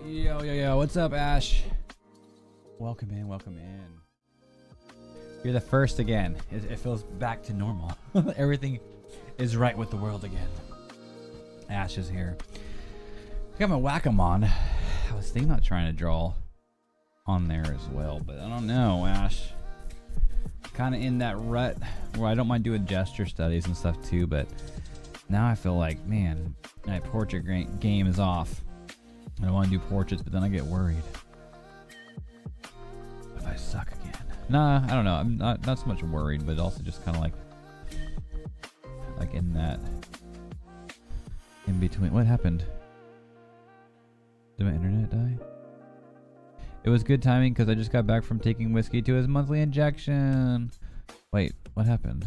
Yo, yo, yo, what's up, Ash? Welcome in, welcome in. You're the first again. It feels back to normal. Everything is right with the world again. Ash is here. I got my Whack-A-Mon. I was thinking about trying to draw on there as well, but I don't know, Ash. Kind of in that rut where I don't mind doing gesture studies and stuff too, but now I feel like, man, my portrait game is off. I don't want to do portraits, but then I get worried if I suck again. Nah, I don't know. I'm not so much worried, but also just kind of like in that in between. What happened? Did my internet die? It was good timing because I just got back from taking whiskey to his monthly injection. Wait, what happened?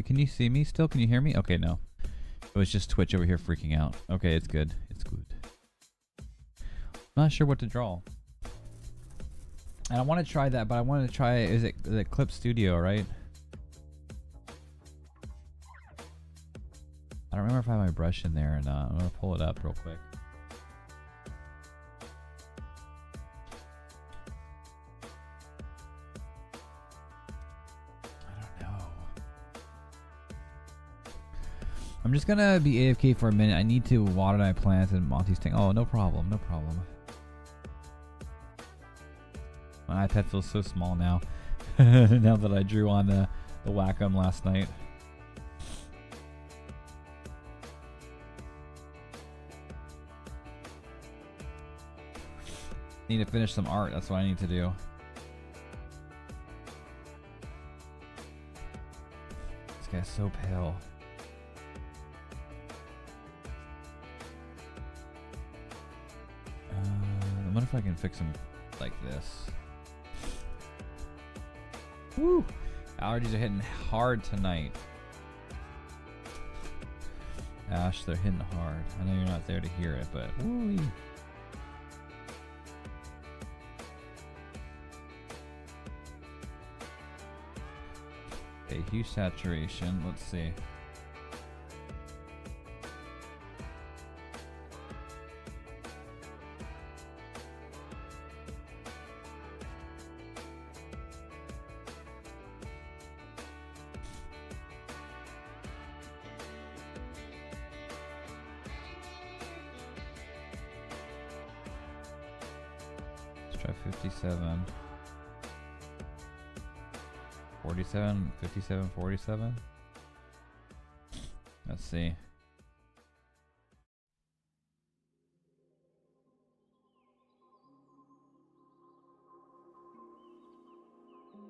Can you see me still? Can you hear me? Okay, no. It was just Twitch over here freaking out. Okay, it's good. It's good. Not sure what to draw. And I want to try that, but I wanted to try, is it Clip Studio, right? I don't remember if I have my brush in there or not. I'm going to pull it up real quick. I don't know. I'm just going to be AFK for a minute. I need to water my plants and Monty's tank. Oh, no problem. No problem. My iPad feels so small now. Now that I drew on the Wacom last night. Need to finish some art. That's what I need to do. This guy's so pale. I wonder if I can fix him like this. Woo! Allergies are hitting hard tonight. Ash, they're hitting hard. I know you're not there to hear it, but woo! Okay, hue saturation. Let's see. Try 57. 47, 57, 47. Let's see.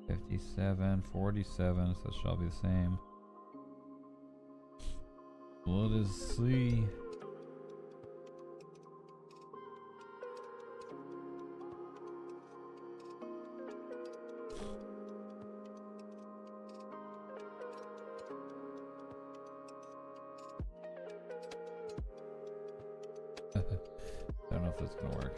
$57, 47, so it shall be the same. Let us see. I don't know if that's gonna work.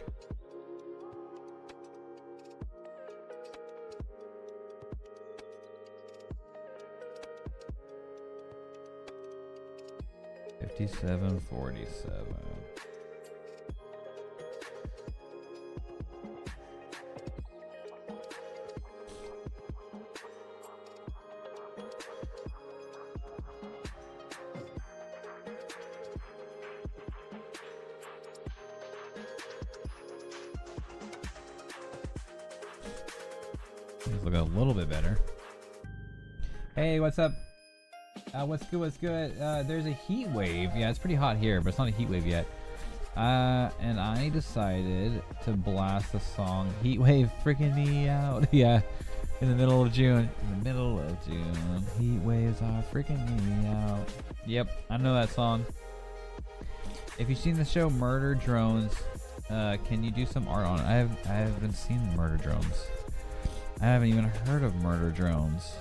$57, 47. Look a little bit better. Hey, what's up? What's good? What's good? There's a heat wave. Yeah, it's pretty hot here, but it's not a heat wave yet. And I decided to blast the song "Heat Wave Freaking Me Out." Yeah, in the middle of June. In the middle of June, heat waves are freaking me out. Yep, I know that song. If you've seen the show Murder Drones, can you do some art on it? I haven't seen Murder Drones. I haven't even heard of Murder Drones.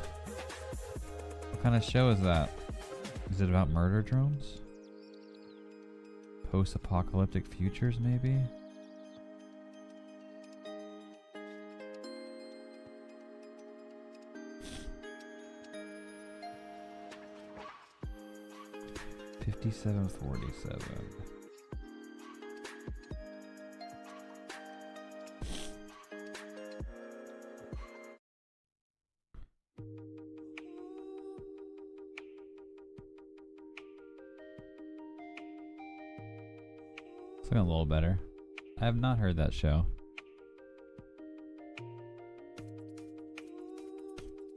What kind of show is that? Is it about murder drones? Post-apocalyptic futures, maybe? $57.47. Something a little better. I have not heard that show.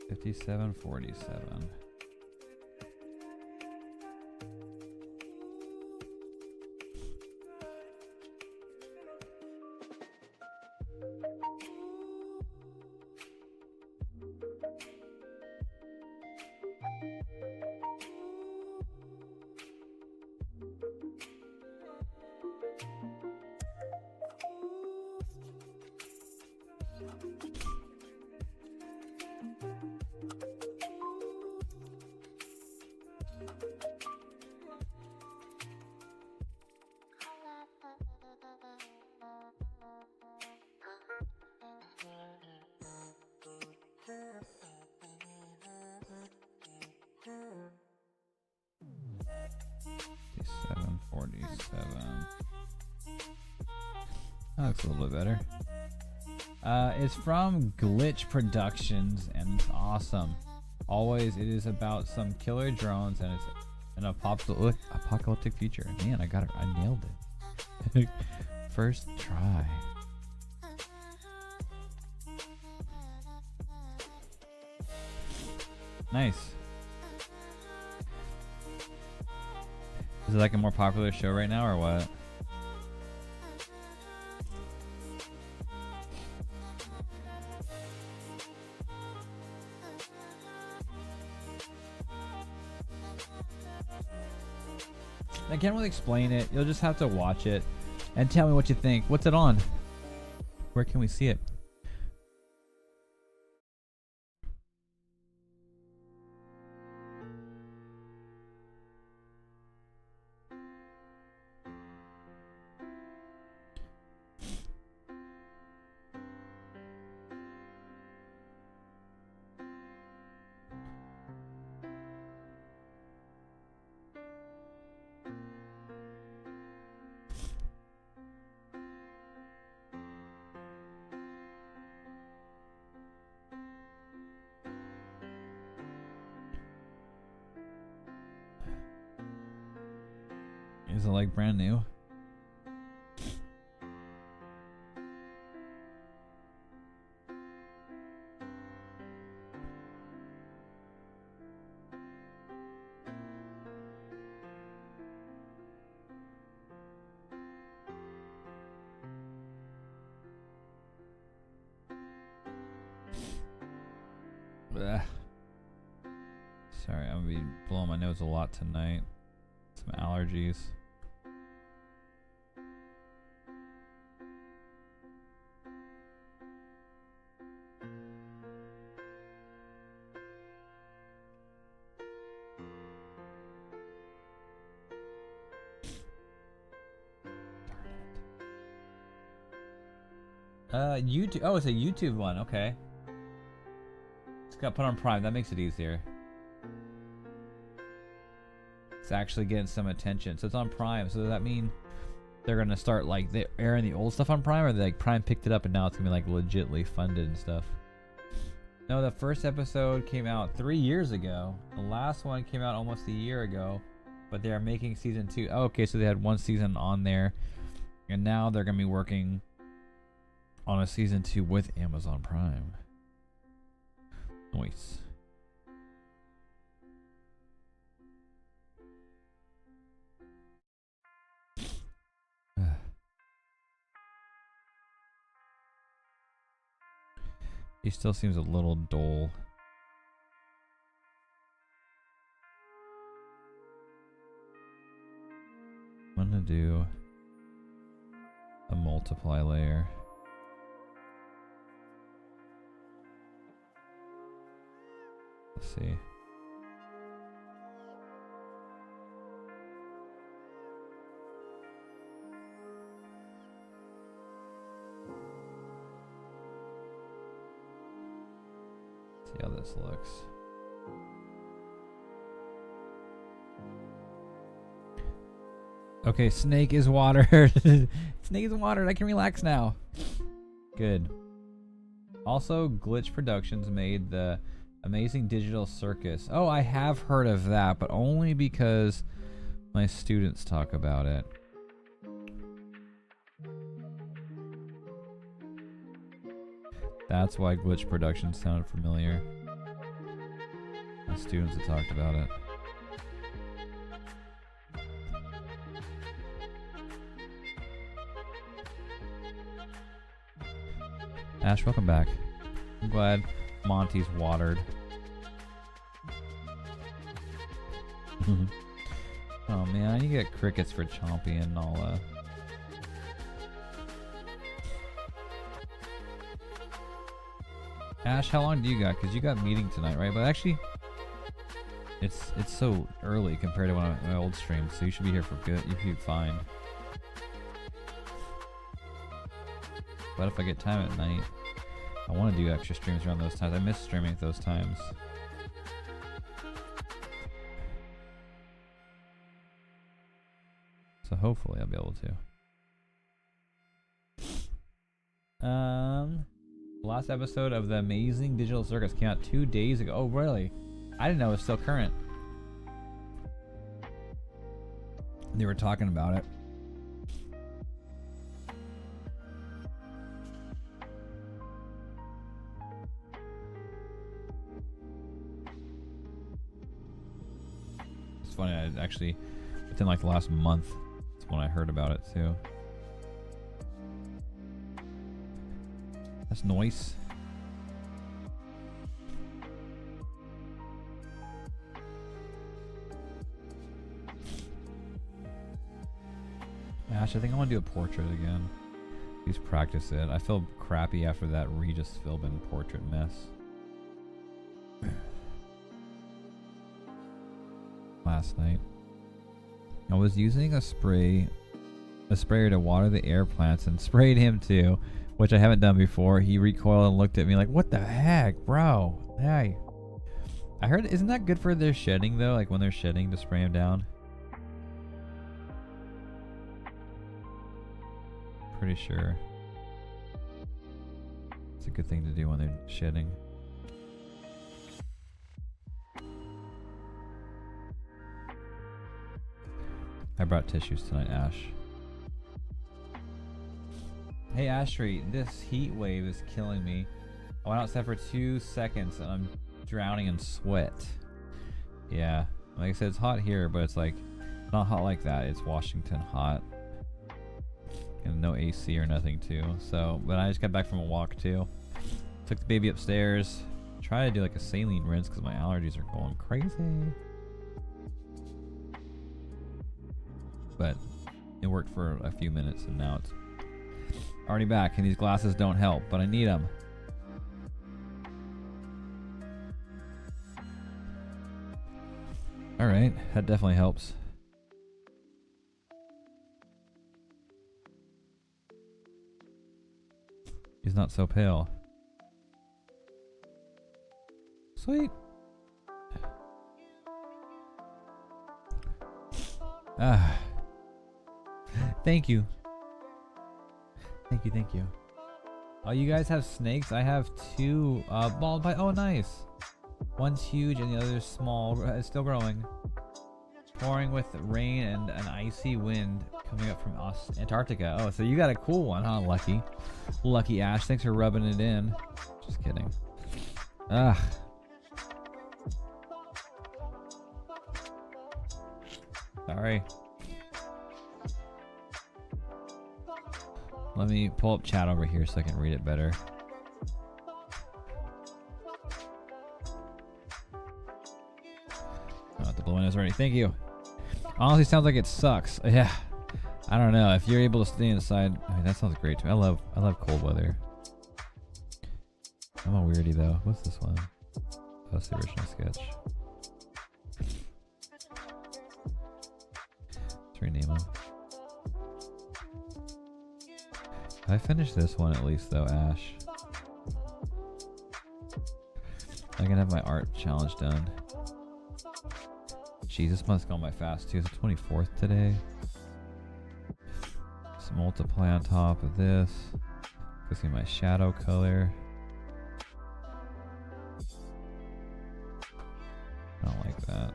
5747. That looks a little bit better. It's from Glitch Productions and it's awesome. Always, it is about some killer drones and it's an apocalyptic future. Man, I got it. I nailed it. First try. Nice. Is it like a more popular show right now or what? I can't really explain it. You'll just have to watch it and tell me what you think. What's it on? Where can we see it? Is it like brand new? Blech. Sorry, I'm gonna be blowing my nose a lot tonight. Some allergies. YouTube. Oh, it's a YouTube one. Okay. It's got put on Prime. That makes it easier. It's actually getting some attention. So it's on Prime. So does that mean they're gonna start like they airing the old stuff on Prime, or they like Prime picked it up and now it's gonna be like legitly funded and stuff? No, the first episode came out 3 years ago. The last one came out almost a year ago, but they are making season 2. Oh, okay, so they had one season on there, and now they're gonna be working on a season 2 with Amazon Prime. Nice. He still seems a little dull. I'm gonna do a multiply layer. Let's see. See how this looks. Okay, Snake is watered. Snake is watered. I can relax now. Good. Also, Glitch Productions made the Amazing Digital Circus. Oh, I have heard of that, but only because my students talk about it. That's why glitch production sounded familiar. My students had talked about it. Ash, welcome back. I'm glad Monty's watered. Oh man, you get crickets for Chompy and Nala. Ash, how long do you got? Because you got meeting tonight, right? But actually, it's so early compared to my old streams, so you should be here for good. You should be fine. But if I get time at night, I want to do extra streams around those times. I miss streaming at those times. So hopefully I'll be able to. Last episode of The Amazing Digital Circus came out 2 days ago. Oh, really? I didn't know it was still current. They were talking about it. It's funny, I actually, within like the last month, that's when I heard about it too. That's nice. Ash, I think I want to do a portrait again. Please practice it. I feel crappy after that Regis Philbin portrait mess. Last night, I was using a sprayer to water the air plants and sprayed him too, which I haven't done before. He recoiled and looked at me like, "What the heck, bro? Hey." I heard, isn't that good for their shedding though? Like when they're shedding, to spray them down. Pretty sure it's a good thing to do when they're shedding. I brought tissues tonight, Ash. Hey Ashtree, this heat wave is killing me. I went outside for 2 seconds and I'm drowning in sweat. Yeah, like I said, it's hot here, but it's like not hot like that. It's Washington hot. And no AC or nothing too. So, but I just got back from a walk too. Took the baby upstairs. Try to do like a saline rinse because my allergies are going crazy. But it worked for a few minutes and now it's already back. And these glasses don't help, but I need them. All right, that definitely helps. He's not so pale. Sweet. Ah. Thank you. Thank you, thank you. Oh, you guys have snakes? I have 2 ball python. Oh, nice. One's huge and the other's small. It's still growing. Pouring with rain and an icy wind coming up from Antarctica. Oh, so you got a cool one, huh? Lucky. Lucky Ash. Thanks for rubbing it in. Just kidding. Ugh. Sorry. Let me pull up chat over here so I can read it better. Oh, the blue one is ready. Thank you. Honestly, sounds like it sucks. Yeah. I don't know. If you're able to stay inside, I mean, that sounds great to me. I love cold weather. I'm a weirdie though. What's this one? That's the original sketch. Let's rename them. I finished this one at least though, Ash. I can have my art challenge done. Jeez, this month's gone by fast too. It's the 24th today. Let's multiply on top of this. Let's get my shadow color. I don't like that.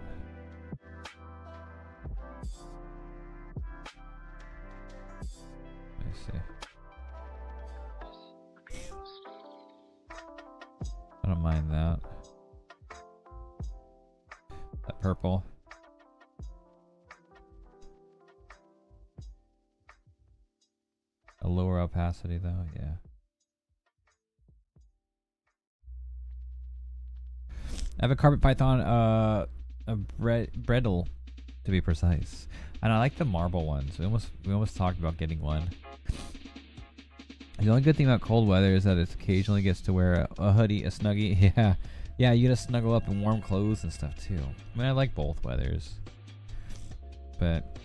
Let me see. don't mind that. That purple. A lower opacity though, yeah. I have a carpet python, a bredel, to be precise, and I like the marble ones. We almost talked about getting one. The only good thing about cold weather is that it occasionally gets to wear a hoodie, a snuggie. Yeah, yeah, you gotta snuggle up in warm clothes and stuff too. I mean, I like both weathers, but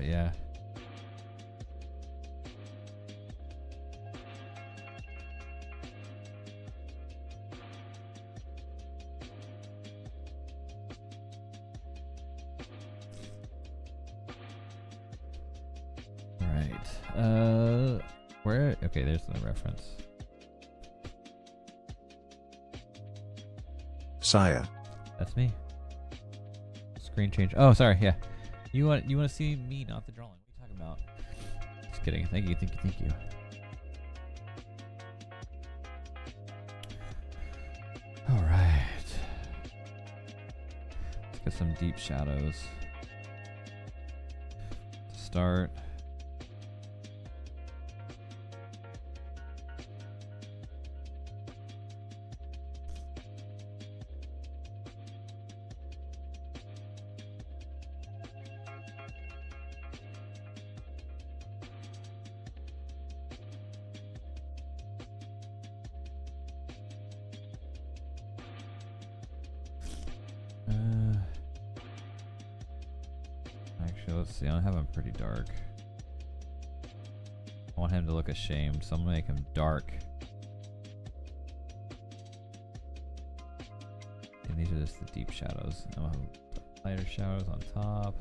yeah. Where? Okay, there's the reference. Saya. That's me. Screen change. Oh, sorry. Yeah. You want to see me, not the drawing. What are you talking about? Just kidding. Thank you. All right. Let's get some deep shadows. To start. Actually, let's see. I have him pretty dark. I want him to look ashamed, so I'm gonna make him dark. And these are just the deep shadows. I'm gonna have lighter shadows on top.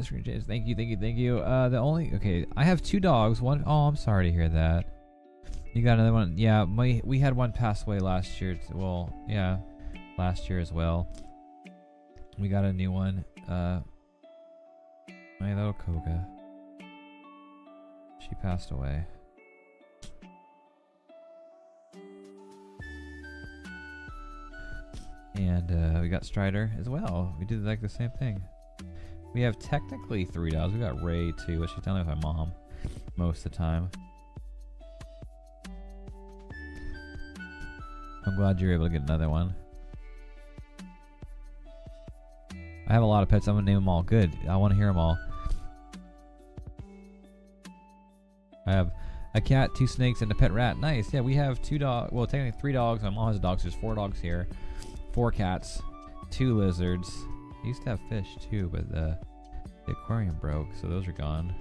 Screen change. Thank you. The only I have 2 dogs. One, oh, I'm sorry to hear that. You got another one? Yeah, we had one pass away last year. Well, yeah, last year as well. We got a new one. My little Koga. She passed away. And we got Strider as well. We did like the same thing. We have technically 3 dogs. We got Ray too, but she's down there with my mom most of the time. I'm glad you're able to get another one. I have a lot of pets. I'm gonna name them all. Good. I want to hear them all. I have a cat, 2 snakes, and a pet rat. Nice. Yeah, we have 2 dogs. Well, technically 3 dogs. My mom has a dog, so there's 4 dogs here. 4 cats, 2 lizards. I used to have fish too, but the aquarium broke, so those are gone.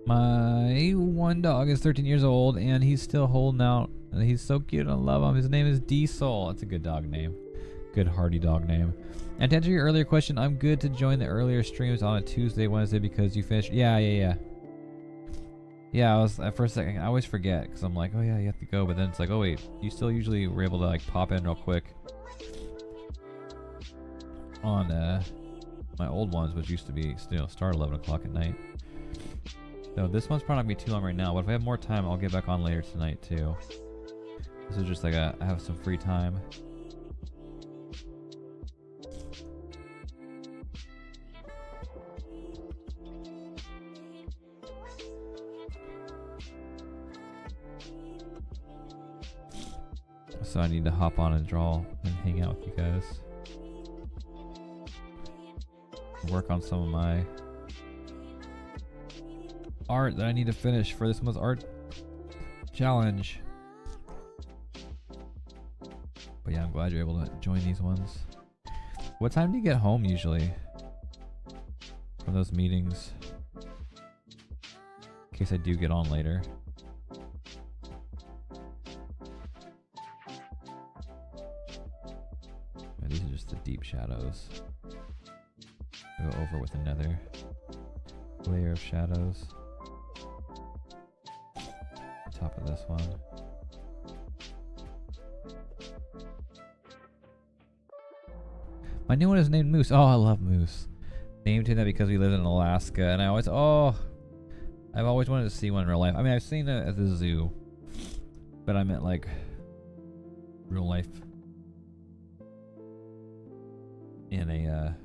My one dog is 13 years old and he's still holding out. He's so cute. I love him. His name is D-Soul. That's a good dog name. Good hardy dog name. And to answer your earlier question, I'm good to join the earlier streams on a Tuesday, Wednesday because you finished. Yeah. Yeah, I was for a second. I always forget because I'm like, oh yeah, you have to go. But then it's like, oh wait, you still usually were able to like pop in real quick on my old ones, which used to be, start 11 o'clock at night. So this one's probably not gonna be too long right now, but if I have more time, I'll get back on later tonight too. This is just like I have some free time. So I need to hop on and draw and hang out with you guys. Work on some of my art that I need to finish for this month's art challenge. But yeah, I'm glad you're able to join these ones. What time do you get home usually from those meetings? In case I do get on later. These are just the deep shadows. I'll go over with another layer of shadows. On top of this one. My new one is named Moose. Oh, I love Moose. Named him that because we lived in Alaska, and I've always wanted to see one in real life. I mean, I've seen it at the zoo, but I meant like real life in a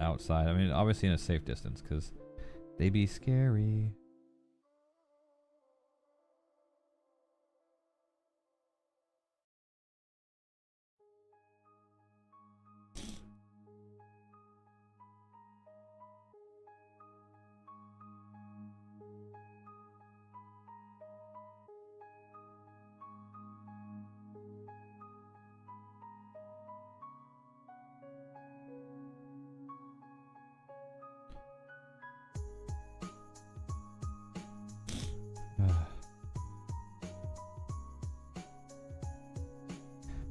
outside. I mean, obviously in a safe distance because they be scary.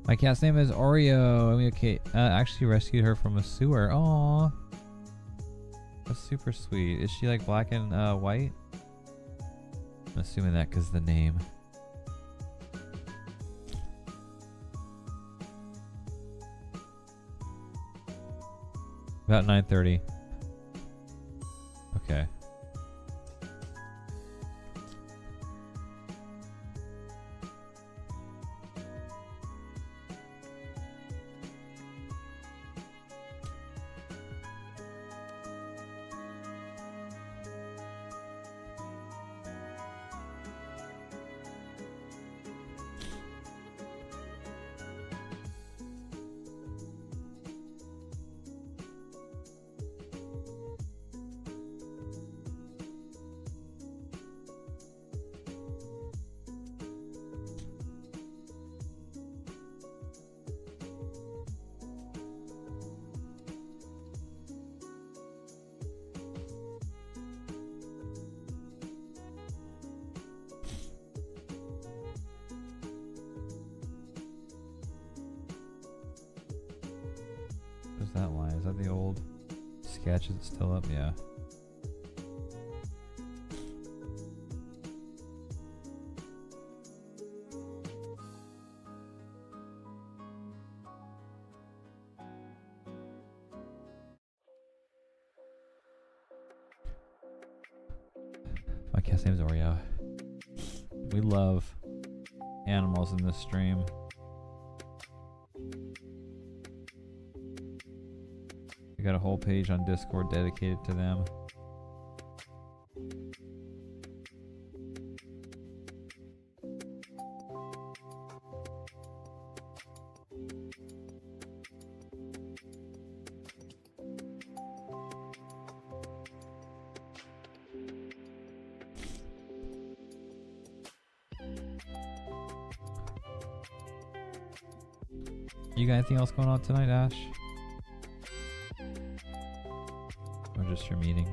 My cat's name is Oreo. I mean, okay, actually rescued her from a sewer. Aww. That's super sweet. Is she like black and white? I'm assuming that because the name. About 9:30. Okay. What's that line? Is that the old sketch? Is it still up? Yeah. My cat's name is Oreo. We love animals in this stream. We got a whole page on Discord dedicated to them. You got anything else going on tonight, Ash? Or just your meeting?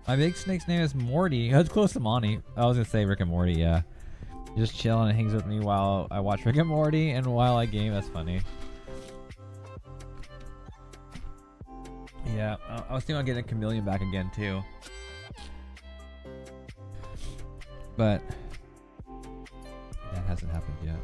My big snake's name is Morty. That's close to Monty. I was gonna say Rick and Morty, yeah. Just chilling and hangs with me while I watch Rick and Morty and while I game. That's funny. Yeah, I was thinking about getting a chameleon back again too. But that hasn't happened yet.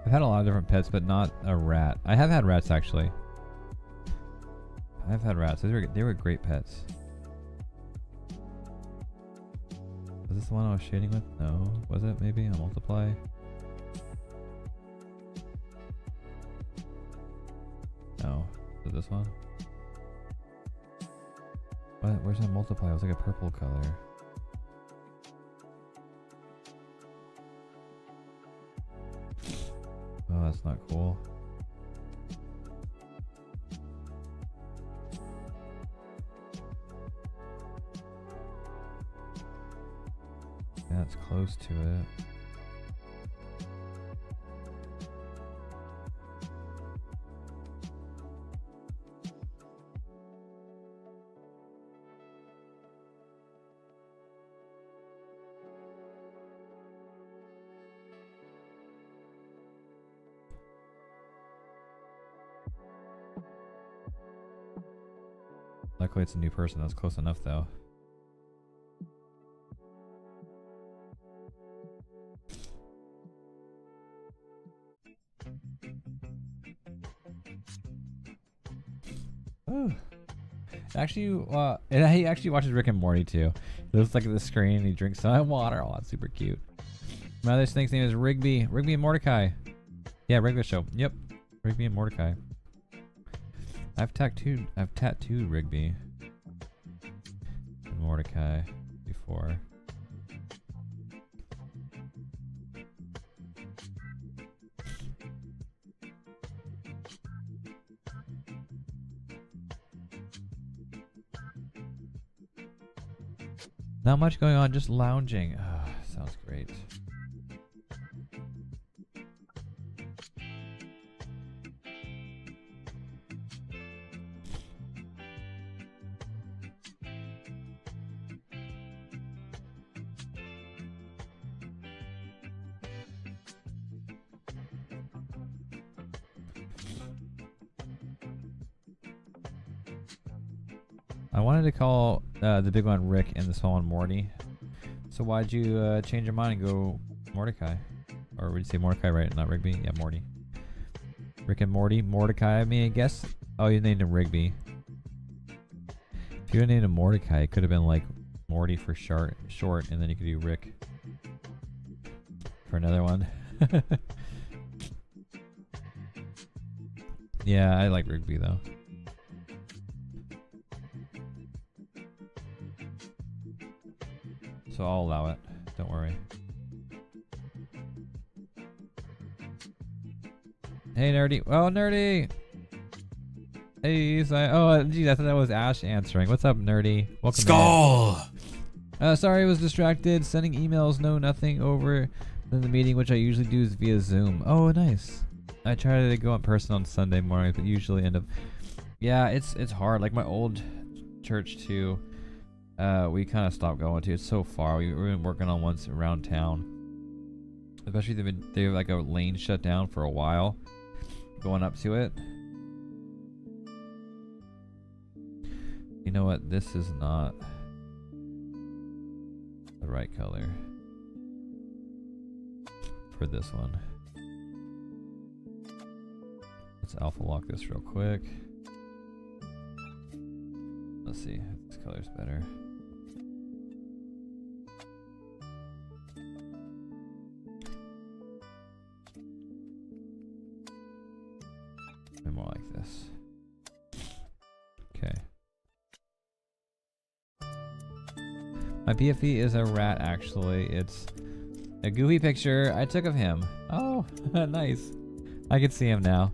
I've had a lot of different pets, but not a rat. I have had rats actually. I've had rats. They were great pets. Was this the one I was shading with? No. Was it maybe? I'll multiply. No. Is it this one? What? Where's that multiply? It was like a purple color. Oh, that's not cool. Yeah, it's close to it. Luckily it's a new person. That's close enough though. Oh. Actually, and he actually watches Rick and Morty too. He looks like at the screen and he drinks some water. Oh, that's super cute. My other snake's name is Rigby. Rigby and Mordecai. Yeah, Rigby show. Yep. Rigby and Mordecai. I've tattooed Rigby and Mordecai before. Not much going on, just lounging. Oh, sounds great. I wanted to call the big one Rick and the small one Morty. So why'd you change your mind and go Mordecai? Or would you say Mordecai, right? Not Rigby? Yeah, Morty. Rick and Morty. Mordecai, I mean, I guess. Oh, you named him Rigby. If you had named him Mordecai, it could have been like Morty for short, and then you could do Rick for another one. Yeah, I like Rigby though. So I'll allow it. Don't worry. Hey, Nerdy. Oh, Nerdy! Hey, oh, geez, I thought that was Ash answering. What's up, Nerdy? Welcome. Skull! Sorry, I was distracted. Sending emails, no, nothing over in the meeting, which I usually do is via Zoom. Oh, nice. I try to go in person on Sunday mornings, but usually end up... Yeah, it's hard. Like my old church, too. We kind of stopped going to. It's so far. We've been working on ones around town. Especially they have like a lane shut down for a while. Going up to it. You know what? This is not the right color. for this one. Let's alpha lock this real quick. Let's see if this color's better. Maybe more like this. Okay. My BFE is a rat, actually. It's a goofy picture I took of him. Oh, nice. I can see him now.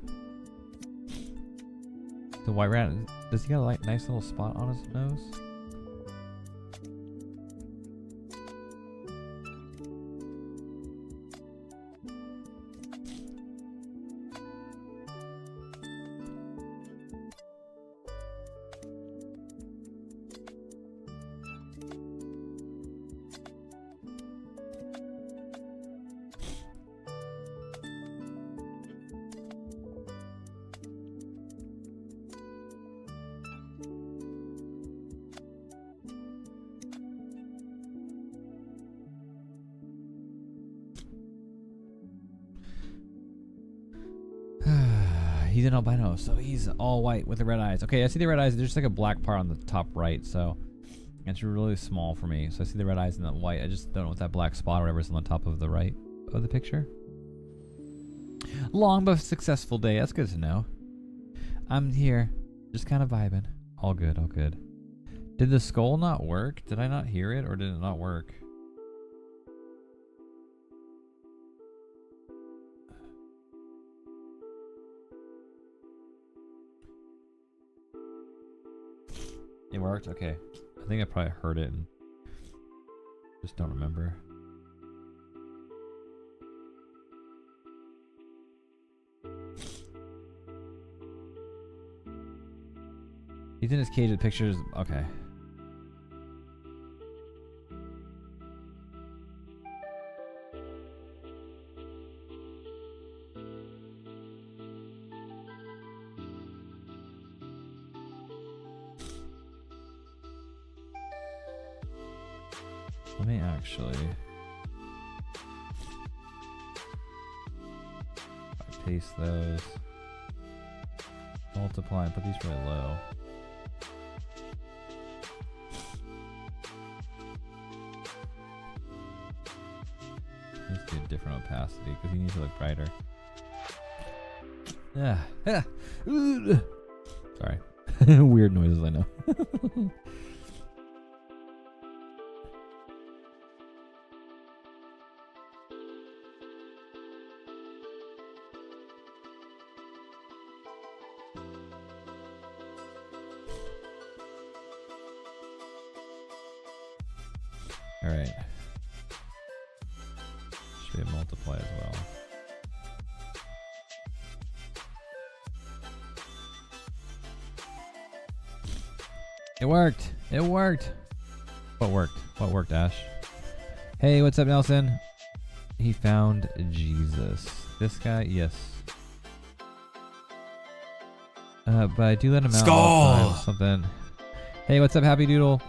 The white rat, does he got a nice little spot on his nose? He's an albino, so he's all white with the red eyes. Okay, I see the red eyes. There's just like a black part on the top right, so it's really small for me. So I see the red eyes and the white. I just don't know what that black spot or whatever is on the top of the right of the picture. Long but successful day. That's good to know. I'm here, just kind of vibing. All good, all good. Did the skull not work? Did I not hear it, or did it not work? It worked? Okay. I think I probably heard it and just don't remember. He's in his cage with pictures. Okay. Let me actually paste those, multiply, and put these really low. Let's do a different opacity because he needs to look brighter. Yeah. Sorry. Weird noises, I know. All right. Should multiply as well. It worked. It worked. What worked? What worked, Ash? Hey, what's up, Nelson? He found Jesus. This guy, yes. But I do let him out all the time, something. Hey, what's up, Happy Doodle?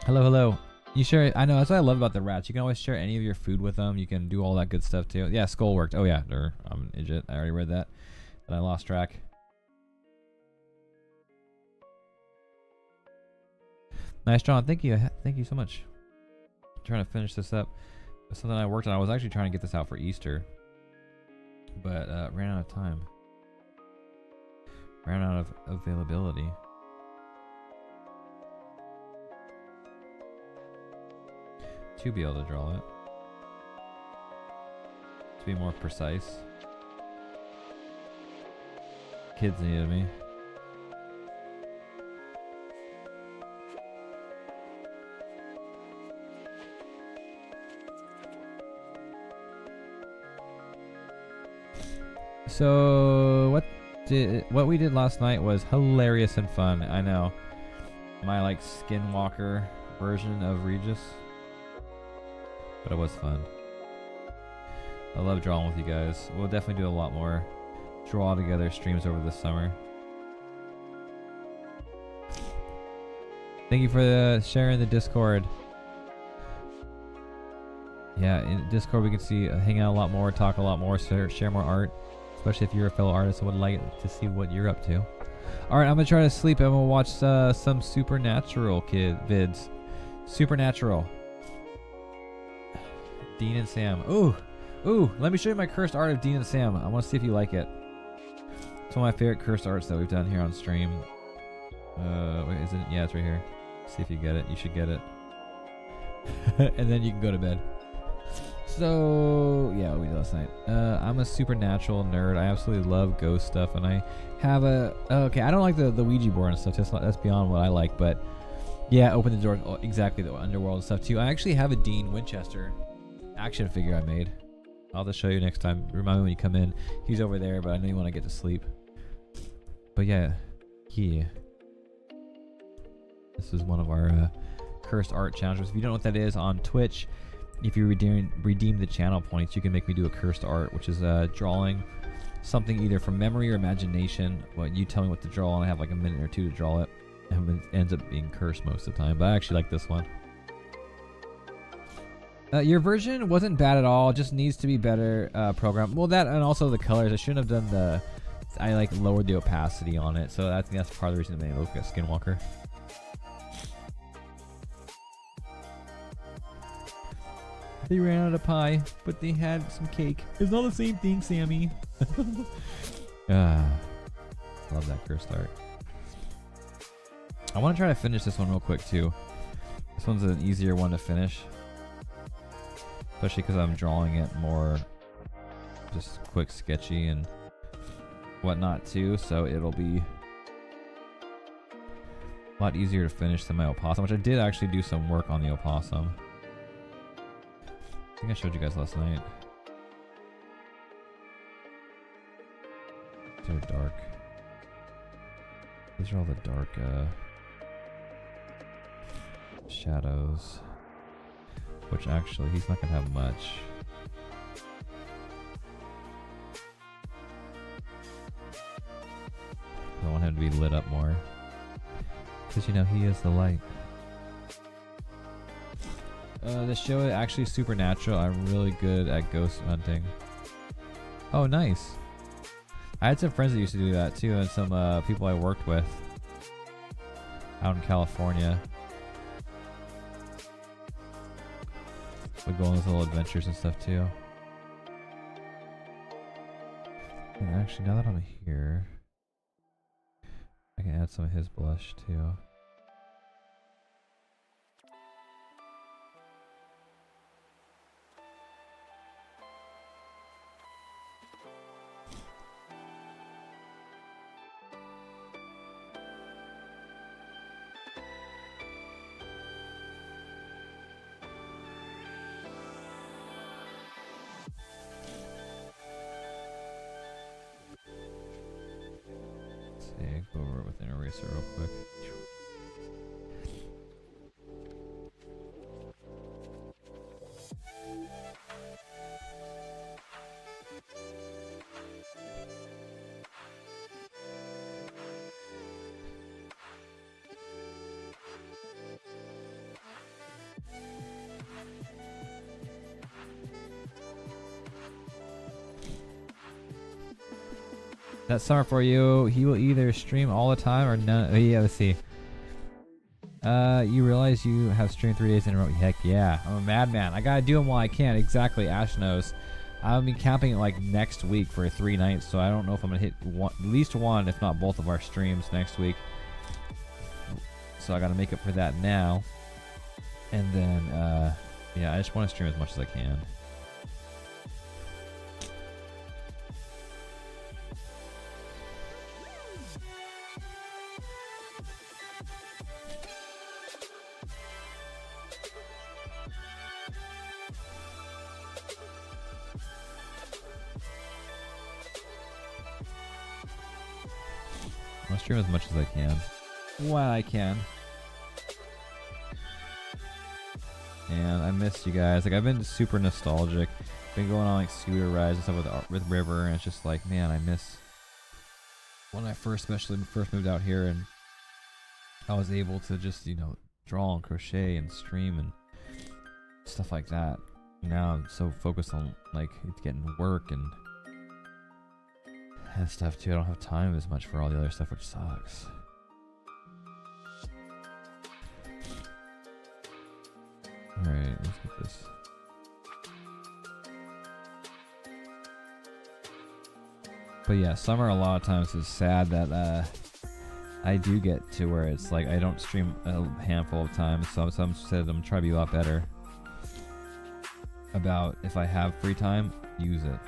Hello, hello. You share, I know, that's what I love about the rats. You can always share any of your food with them. You can do all that good stuff too. Yeah, skull worked. Oh yeah, I'm an idiot. I already read that. But I lost track. Nice, John. Thank you. Thank you so much. I'm trying to finish this up. It's something I worked on. I was actually trying to get this out for Easter. But ran out of time. Ran out of availability. To be able to draw it. To be more precise. Kids needed me. So what we did last night was hilarious and fun. I know. My like skinwalker version of Regis. But it was fun. I love drawing with you guys. We'll definitely do a lot more draw together streams over this summer. Thank you for sharing the Discord. Yeah, in Discord we can see, hang out a lot more, talk a lot more, share more art. Especially if you're a fellow artist, I would like to see what you're up to. Alright, I'm gonna try to sleep. I'm gonna watch some Supernatural vids. Supernatural. Dean and Sam. Ooh, let me show you my cursed art of Dean and Sam. I want to see if you like it. It's one of my favorite cursed arts that we've done here on stream. Wait, is it? Yeah, it's right here. See if you get it. You should get it. And then you can go to bed. So, yeah, what we did last night. I'm a Supernatural nerd. I absolutely love ghost stuff, and I have okay, I don't like the Ouija board and stuff. That's beyond what I like, but yeah, open the door. Oh, exactly, the underworld and stuff too. I actually have a Dean Winchester action figure I made. I'll just show you next time. Remind me when you come in. He's over there, but I know you want to get to sleep. But yeah. This is one of our cursed art challenges. If you don't know what that is, on Twitch, if you redeem the channel points, you can make me do a cursed art, which is drawing something either from memory or imagination. Well, you tell me what to draw, and I have like a minute or two to draw it. And it ends up being cursed most of the time, but I actually like this one. Your version wasn't bad at all, just needs to be better programmed. Well, that and also the colors. I shouldn't have done I like lowered the opacity on it, so I think that's part of the reason it made it look like a Skinwalker. They ran out of pie, but they had some cake. It's not the same thing, Sammy. Love that cursed art. I want to try to finish this one real quick too. This one's an easier one to finish. Especially because I'm drawing it more just quick, sketchy, and whatnot too. So it'll be a lot easier to finish than my opossum, which I did actually do some work on the opossum. I think I showed you guys last night. These are dark. These are all the dark shadows. Which actually, he's not going to have much. I want him to be lit up more. Because, you know, he is the light. The show is actually Supernatural. I'm really good at ghost hunting. Oh, nice. I had some friends that used to do that too, and some people I worked with out in California. Would go on those little adventures and stuff too. And actually, now that I'm here, I can add some of his blush too. Go over it with an eraser real quick. That summer for you, he will either stream all the time or none. Oh, yeah, let's see. You realize you have streamed 3 days in a row? Heck yeah, I'm a madman. I gotta do them while I can. Exactly, Ash knows. I'll be camping it like next week for 3 nights, so I don't know if I'm gonna hit at least one, if not both of our streams next week. So I gotta make up for that now. And then, yeah, I just want to stream as much as I can. I'll stream as much as I can. While I can. And I miss you guys. Like, I've been super nostalgic. Been going on like scooter rides and stuff with River, and it's just like, man, I miss when I first moved out here, and I was able to just, you know, draw and crochet and stream and stuff like that. Now I'm so focused on like getting work and stuff too. I don't have time as much for all the other stuff, which sucks. Alright, let's get this. But yeah, summer a lot of times is sad that I do get to where it's like I don't stream a handful of times. So some said I'm trying to be a lot better about if I have free time, use it.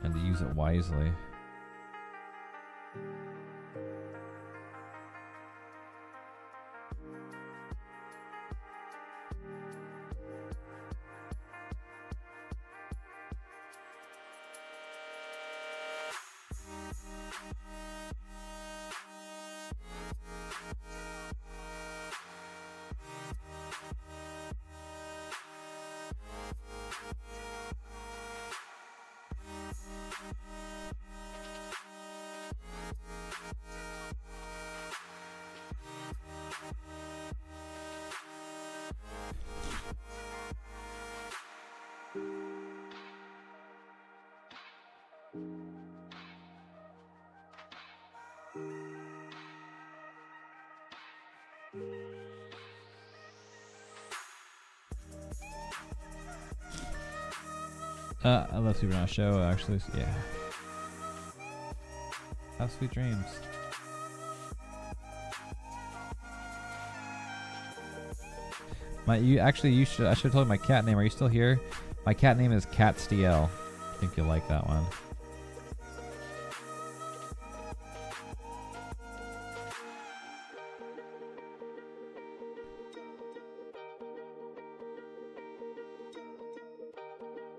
And to use it wisely. I love Super Nice Show, actually. Yeah. Have sweet dreams. I should have told you my cat name. Are you still here? My cat name is Catstiel. I think you'll like that one.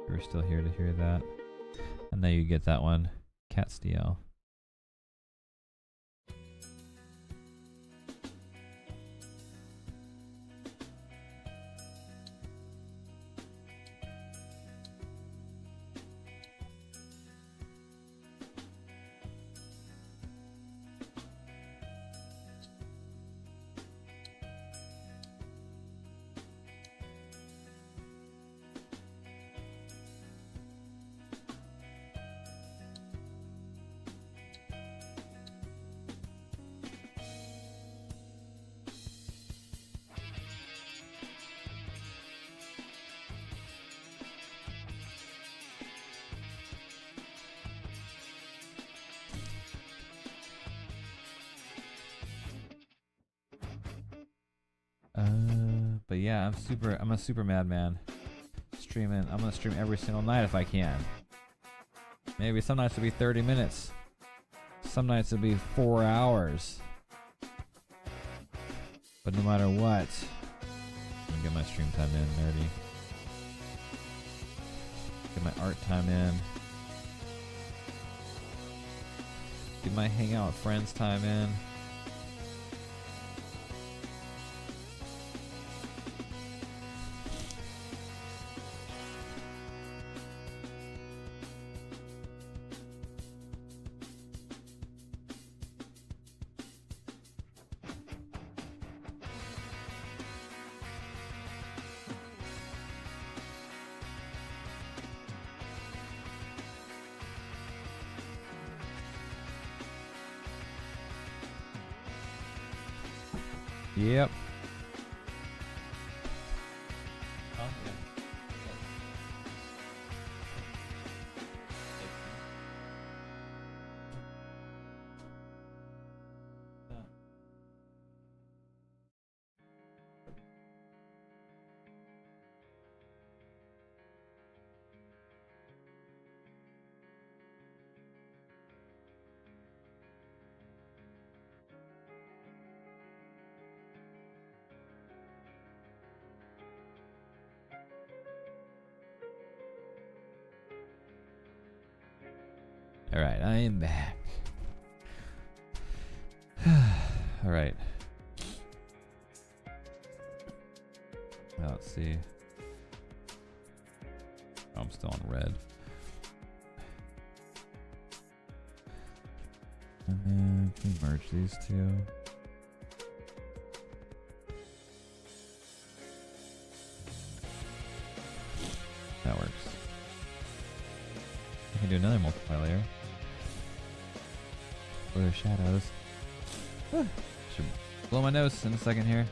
You're still here to hear that. And now you get that one. Catstiel. But yeah, I'm a super madman. Streaming, I'm gonna stream every single night if I can. Maybe some nights it'll be 30 minutes. Some nights it'll be 4 hours. But no matter what, I'm gonna get my stream time in, nerdy. Get my art time in. Get my hang out with friends time in. Yep. Alright, I am back. Alright. Well, let's see. Oh, I'm still on red. And then can we merge these two? another multiply layer for their shadows. Should blow my nose in a second here.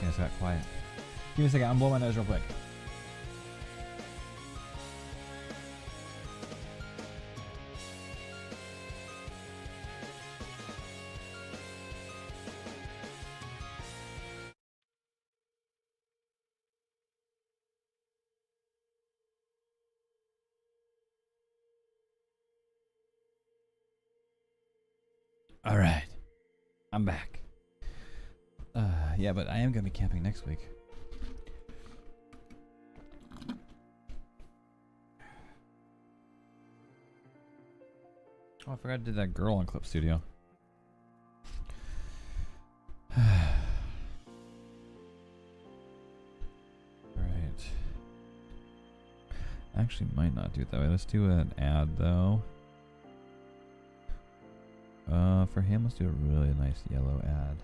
Yeah, it's got quiet. Give me a second, I'm blowing my nose real quick. All right, I'm back. Yeah, but I am gonna be camping next week. Oh, I forgot to do that girl on Clip Studio. Alright. Actually might not do it that way. Let's do an ad though. For him, let's do a really nice yellow ad.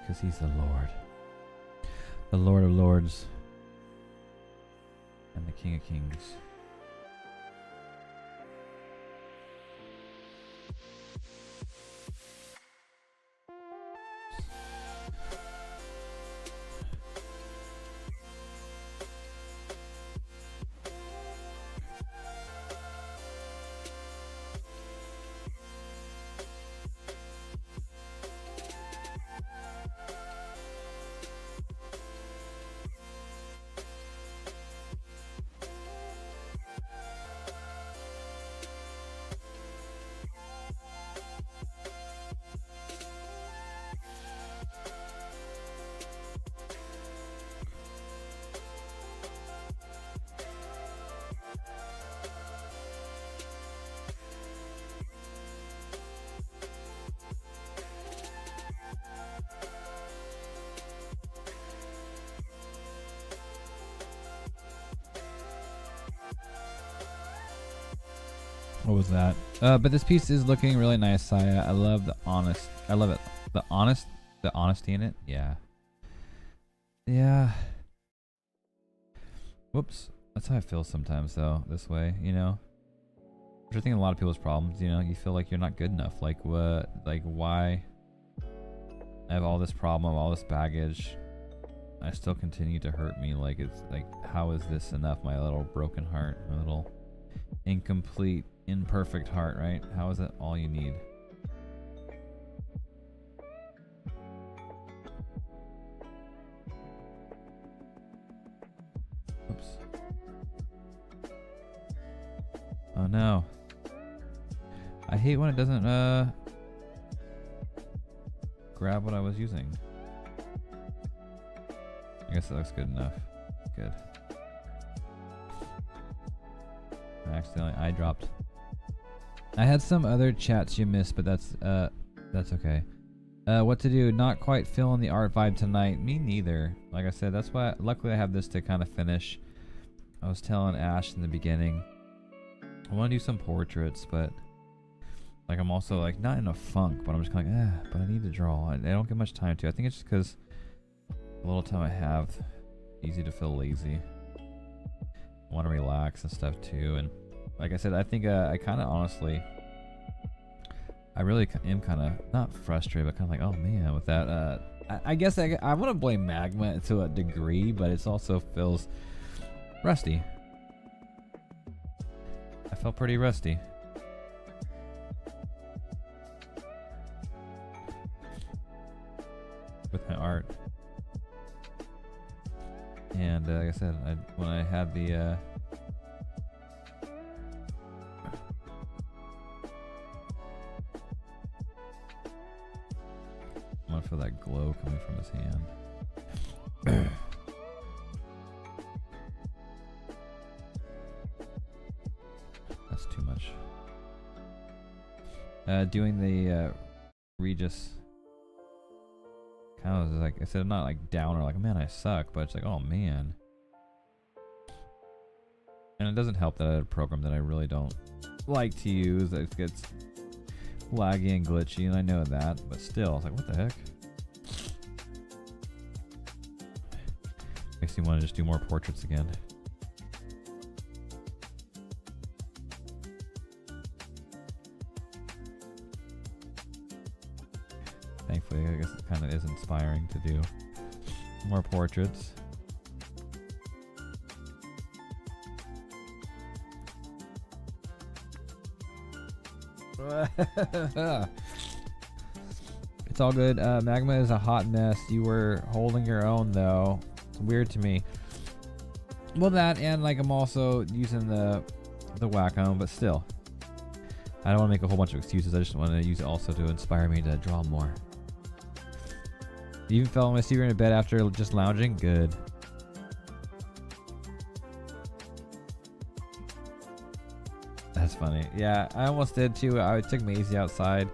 Because he's the Lord. The Lord of Lords. And the King of Kings. What was that? But this piece is looking really nice, Saya. I love the honest. I love it. The honesty in it. Yeah. Yeah. Whoops. That's how I feel sometimes, though. This way, you know. Which I think a lot of people's problems. You know, you feel like you're not good enough. Like what? Like why? I have all this problem, all this baggage. I still continue to hurt me. Like it's like, how is this enough? My little broken heart, my little incomplete, imperfect heart, right? How is that all you need? Oops. Oh no. I hate when it doesn't grab what I was using. I guess that looks good enough. Good. I accidentally eye dropped. I had some other chats you missed, but that's okay. What to do? Not quite feeling the art vibe tonight. Me neither. Like I said, that's why. Luckily, I have this to kind of finish. I was telling Ash in the beginning, I want to do some portraits, but like I'm also like not in a funk, but I'm just kind of like, but I need to draw. I don't get much time to. I think it's just because the little time I have, easy to feel lazy. I want to relax and stuff too, and like I said, I think I kind of honestly, I really am kind of not frustrated, but kind of like, oh man, with that. I guess I want to blame Magma to a degree, but it also feels rusty. I felt pretty rusty. With my art. like I said, when I had the I want to feel that glow coming from his hand. That's too much. Doing the Regis. Kind of like I said, I'm not like down or like, man, I suck, but it's like, oh man. And it doesn't help that I had a program that I really don't like to use. It gets laggy and glitchy, and I know that, but still, it's like, what the heck? Makes me want to just do more portraits again. Thankfully, I guess it kind of is inspiring to do more portraits. It's all good. Magma is a hot mess. You were holding your own though. It's weird to me. Well, that and like I'm also using the Wacom, but still, I don't want to make a whole bunch of excuses. I just want to use it also to inspire me to draw more. You even fell on my seat in bed after just lounging? Good. That's funny. Yeah, I almost did too. I took Maisie outside,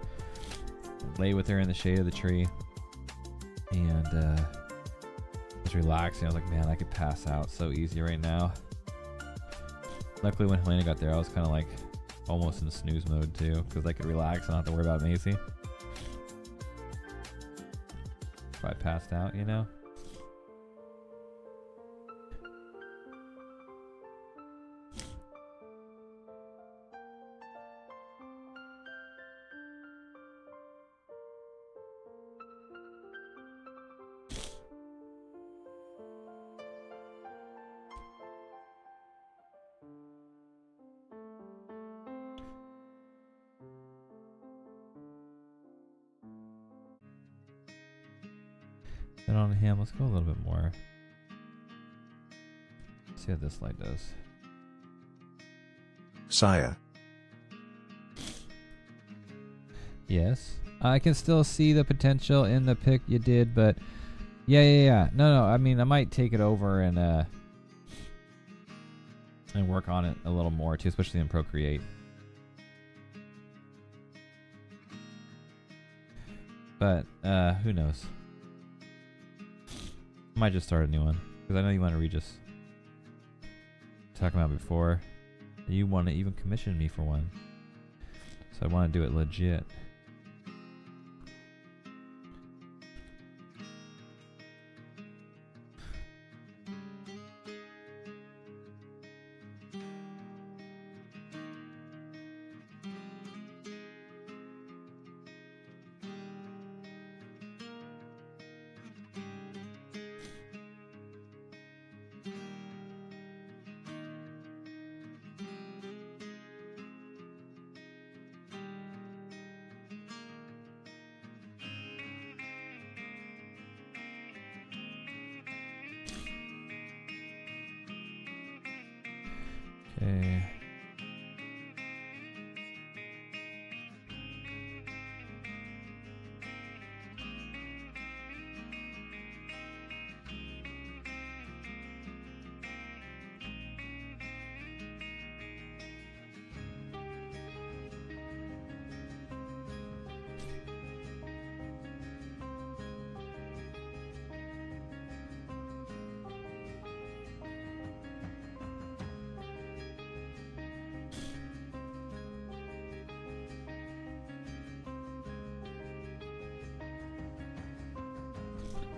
lay with her in the shade of the tree, and was relaxing. I was like, man, I could pass out so easy right now. Luckily, when Helena got there, I was kind of like almost in snooze mode too, because I could relax and not have to worry about Maisie. If I passed out, you know? Then on him, let's go a little bit more. See what this light does. Saya. Yes, I can still see the potential in the pick you did, but yeah. No. I mean, I might take it over and work on it a little more too, especially in Procreate. But who knows? Might just start a new one because I know you want to Regis. Talking about before, you want to even commission me for one, so I want to do it legit. Okay.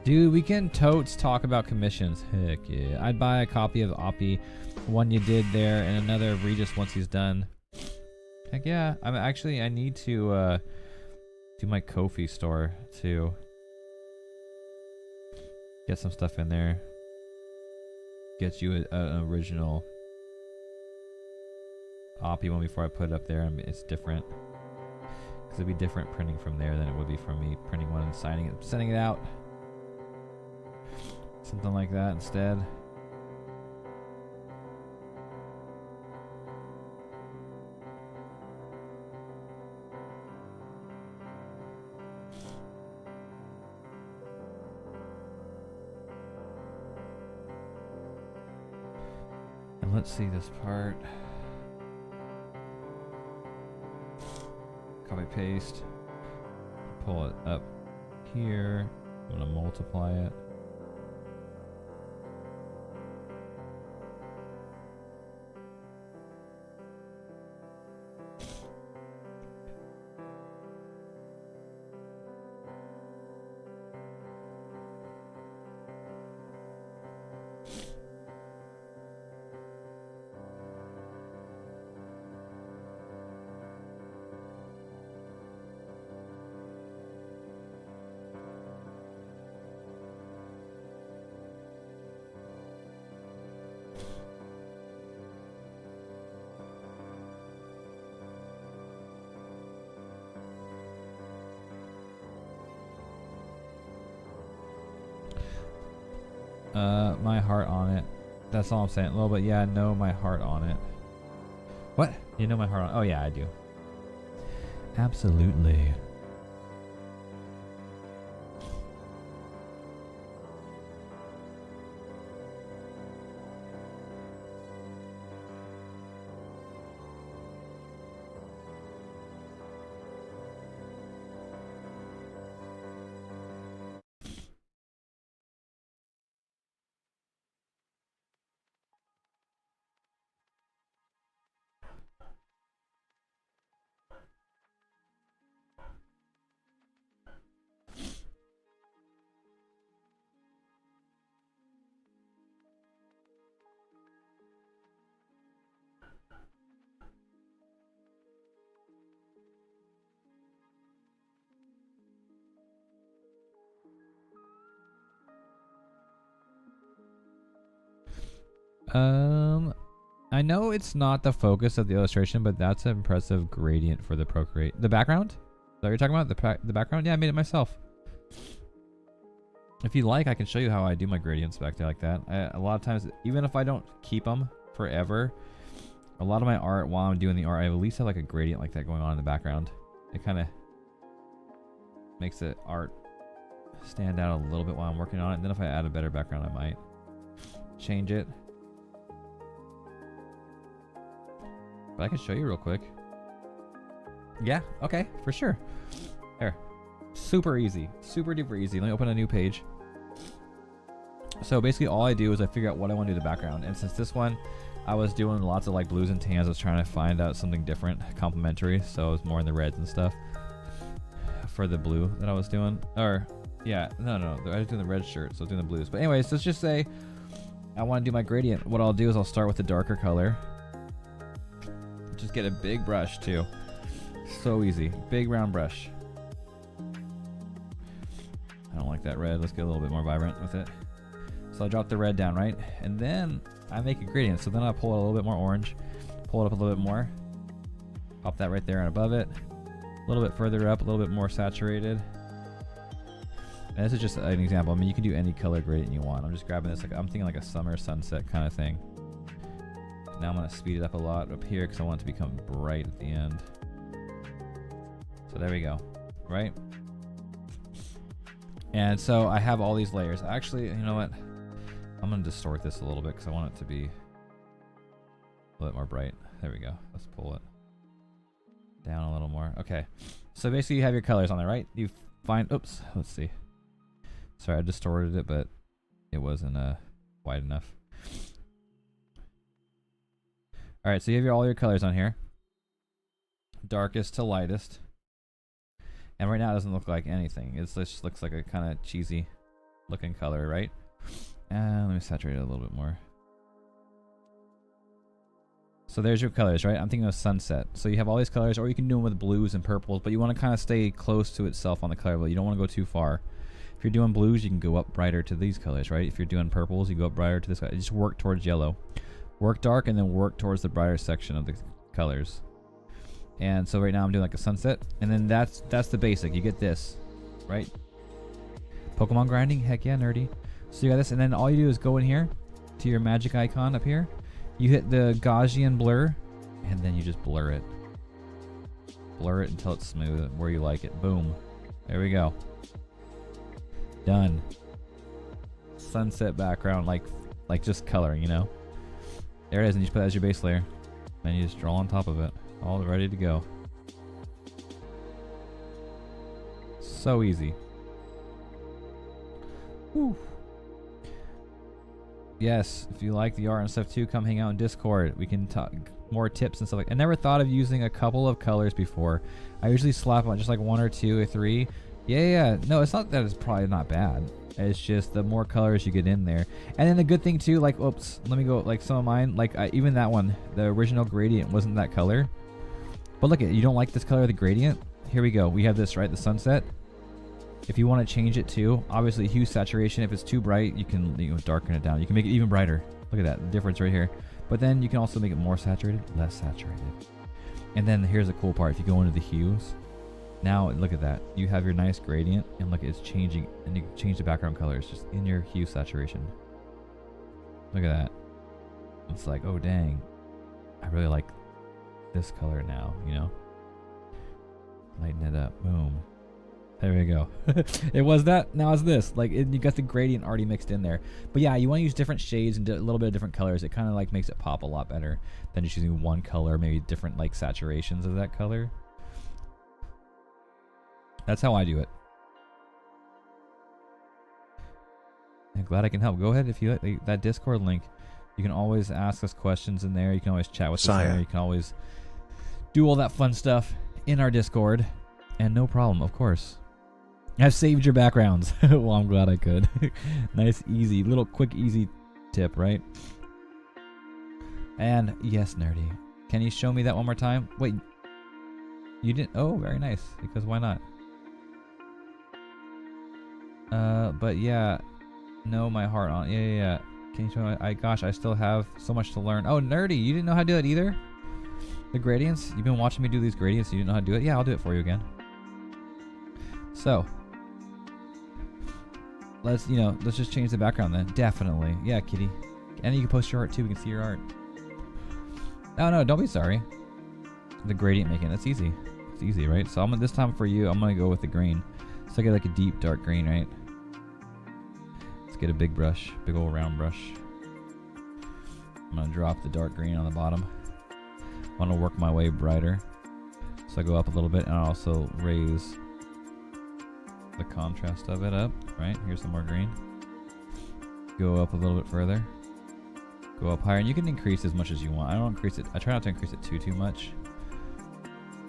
Dude, we can totes talk about commissions. Heck yeah. I'd buy a copy of Oppie, one you did there, and another of Regis once he's done. Heck yeah. I need to do my Ko-fi store too. Get some stuff in there. Get you an original Oppie one before I put it up there. It's different. Because it'd be different printing from there than it would be from me printing one and sending it out. Something like that instead. Let's see this part. Copy paste. Pull it up here. I'm gonna multiply it. My heart on it. That's all I'm saying. A little bit, yeah, no, my heart on it. What? You know my heart on? Oh yeah, I do. Absolutely. I know it's not the focus of the illustration, but that's an impressive gradient for the Procreate. The background? Is that what you're talking about? The background? Yeah, I made it myself. If you like, I can show you how I do my gradients back there like that. A lot of times, even if I don't keep them forever, a lot of my art, while I'm doing the art, I at least have like a gradient like that going on in the background. It kind of makes the art stand out a little bit while I'm working on it. And then if I add a better background, I might change it. But I can show you real quick. Yeah, okay, for sure. There. Super easy. Super duper easy. Let me open a new page. So basically all I do is I figure out what I want to do the background. And since this one, I was doing lots of like blues and tans, I was trying to find out something different, complementary. So I was more in the reds and stuff for the blue that I was doing. Or, yeah, no, I was doing the red shirt, so I was doing the blues. But anyways, let's just say I want to do my gradient. What I'll do is I'll start with the darker color. Just get a big brush too. So easy. Big round brush. I don't like that red. Let's get a little bit more vibrant with it. So I drop the red down, right? And then I make a gradient. So then I pull it a little bit more orange. Pull it up a little bit more. Pop that right there and above it. A little bit further up, a little bit more saturated. And this is just an example. I mean, you can do any color gradient you want. I'm just grabbing this, like I'm thinking like a summer sunset kind of thing. Now I'm going to speed it up a lot up here because I want it to become bright at the end. So there we go, right? And so I have all these layers. Actually, you know what? I'm going to distort this a little bit because I want it to be a little bit more bright. There we go. Let's pull it down a little more. Okay. So basically you have your colors on there, right? You find, oops, let's see. Sorry, I distorted it, but it wasn't wide enough. All right, so you have all your colors on here. Darkest to lightest. And right now it doesn't look like anything. It just looks like a kind of cheesy looking color, right? And let me saturate it a little bit more. So there's your colors, right? I'm thinking of sunset. So you have all these colors, or you can do them with blues and purples, but you want to kind of stay close to itself on the color wheel. You don't want to go too far. If you're doing blues, you can go up brighter to these colors, right? If you're doing purples, you go up brighter to this color. Just work towards yellow. Work dark and then work towards the brighter section of the colors. And so right now I'm doing like a sunset, and then that's the basic. You get this, right? Pokemon grinding, heck yeah, nerdy. So you got this, and then all you do is go in here to your magic icon up here. You hit the Gaussian blur, and then you just blur it. Blur it until it's smooth, where you like it. Boom. There we go. Done. Sunset background, like just coloring, you know? There it is, and you just put that as your base layer. Then you just draw on top of it. All ready to go. So easy. Whew. Yes, if you like the art and stuff too, come hang out in Discord. We can talk more tips and stuff like. I never thought of using a couple of colors before. I usually slap on just like 1 or 2 or 3. Yeah. No, it's not that it's probably not bad. It's just the more colors you get in there. And then the good thing too, like, oops, let me go, like some of mine, like even that one, the original gradient wasn't that color. But look at it, you don't like this color of the gradient? Here we go. We have this, right? The sunset. If you want to change it to, obviously hue saturation, if it's too bright, you can darken it down. You can make it even brighter. Look at that, the difference right here. But then you can also make it more saturated, less saturated. And then here's the cool part. If you go into the hues, now look at that. You have your nice gradient, and look, it's changing, and you can change the background colors just in your hue saturation. Look at that. It's like, oh dang, I really like this color now, you know? Lighten it up, boom. There we go. It was that, now it's this. Like, you got the gradient already mixed in there. But yeah, you want to use different shades and a little bit of different colors. It kind of like makes it pop a lot better than just using one color, maybe different like saturations of that color. That's how I do it. I'm glad I can help. Go ahead if you like that Discord link. You can always ask us questions in there. You can always chat with us in there. You can always do all that fun stuff in our Discord. And no problem, of course. I've saved your backgrounds. Well, I'm glad I could. Nice, easy, little quick, easy tip, right? And yes, Nerdy. Can you show me that one more time? Wait, you didn't? Oh, very nice. Because why not? But yeah, no, my heart on. Yeah. Can you show me? Gosh, I still have so much to learn. Oh, Nerdy, you didn't know how to do it either? The gradients? You've been watching me do these gradients. You didn't know how to do it? Yeah, I'll do it for you again. So, let's just change the background then. Definitely. Yeah, kitty. And you can post your art too. We can see your art. Oh, no, don't be sorry. The gradient making, that's easy. It's easy, right? So this time for you, I'm going to go with the green. So I get like a deep dark green, right? Let's get a big brush, big old round brush. I'm going to drop the dark green on the bottom. I want to work my way brighter. So I go up a little bit and I also raise the contrast of it up, right? Here's some more green. Go up a little bit further. Go up higher, and you can increase as much as you want. I don't increase it. I try not to increase it too much.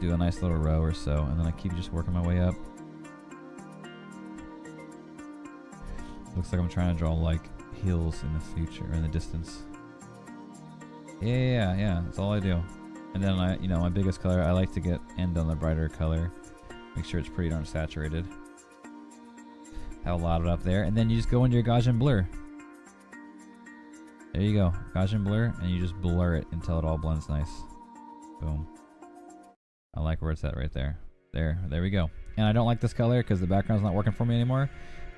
Do a nice little row or so, and then I keep just working my way up. Looks like I'm trying to draw like hills in the future, or in the distance. Yeah. That's all I do. And then my biggest color, I like to end on the brighter color. Make sure it's pretty darn saturated. Have a lot of it up there, and then you just go into your Gaussian blur. There you go, Gaussian blur, and you just blur it until it all blends nice. Boom. I like where it's at right there. There we go. And I don't like this color because the background's not working for me anymore.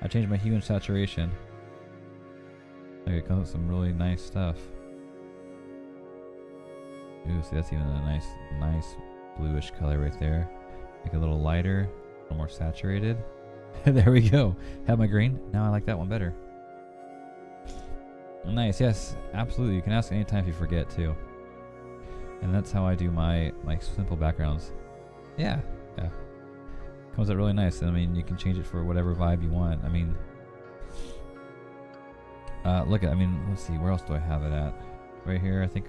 I changed my hue and saturation. There it comes with some really nice stuff. Ooh, see, that's even a nice bluish color right there. Make it a little lighter, a little more saturated. There we go. Have my green. Now I like that one better. Nice, yes, absolutely. You can ask anytime if you forget too. And that's how I do my simple backgrounds. Yeah. Comes out really nice. I mean, you can change it for whatever vibe you want. I mean, let's see, where else do I have it at? Right here, I think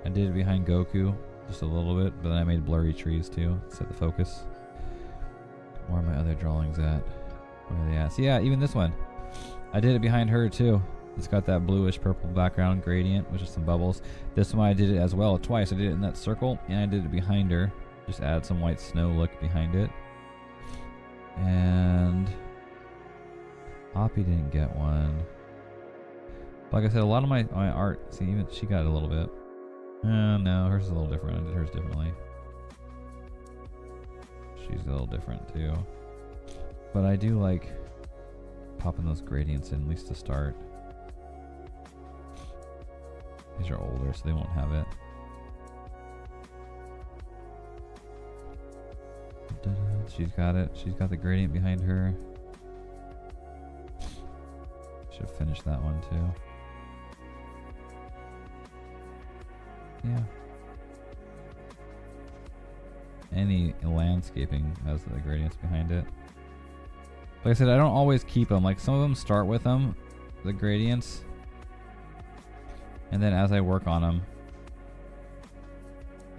I did it behind Goku just a little bit, but then I made blurry trees too. Set the focus. Where are my other drawings at? Where are they at? So yeah, even this one. I did it behind her too. It's got that bluish purple background gradient, which is some bubbles. This one I did it as well twice. I did it in that circle, and I did it behind her. Just add some white snow look behind it. And Oppie didn't get one. Like I said, a lot of my art, see, even she got it a little bit. No, hers is a little different. I did hers differently. She's a little different too. But I do like popping those gradients in, at least to start. These are older, so they won't have it. She's got it. She's got the gradient behind her. Should finish that one too. Yeah. Any landscaping has the gradients behind it. Like I said, I don't always keep them. Like some of them start with them, the gradients, and then as I work on them,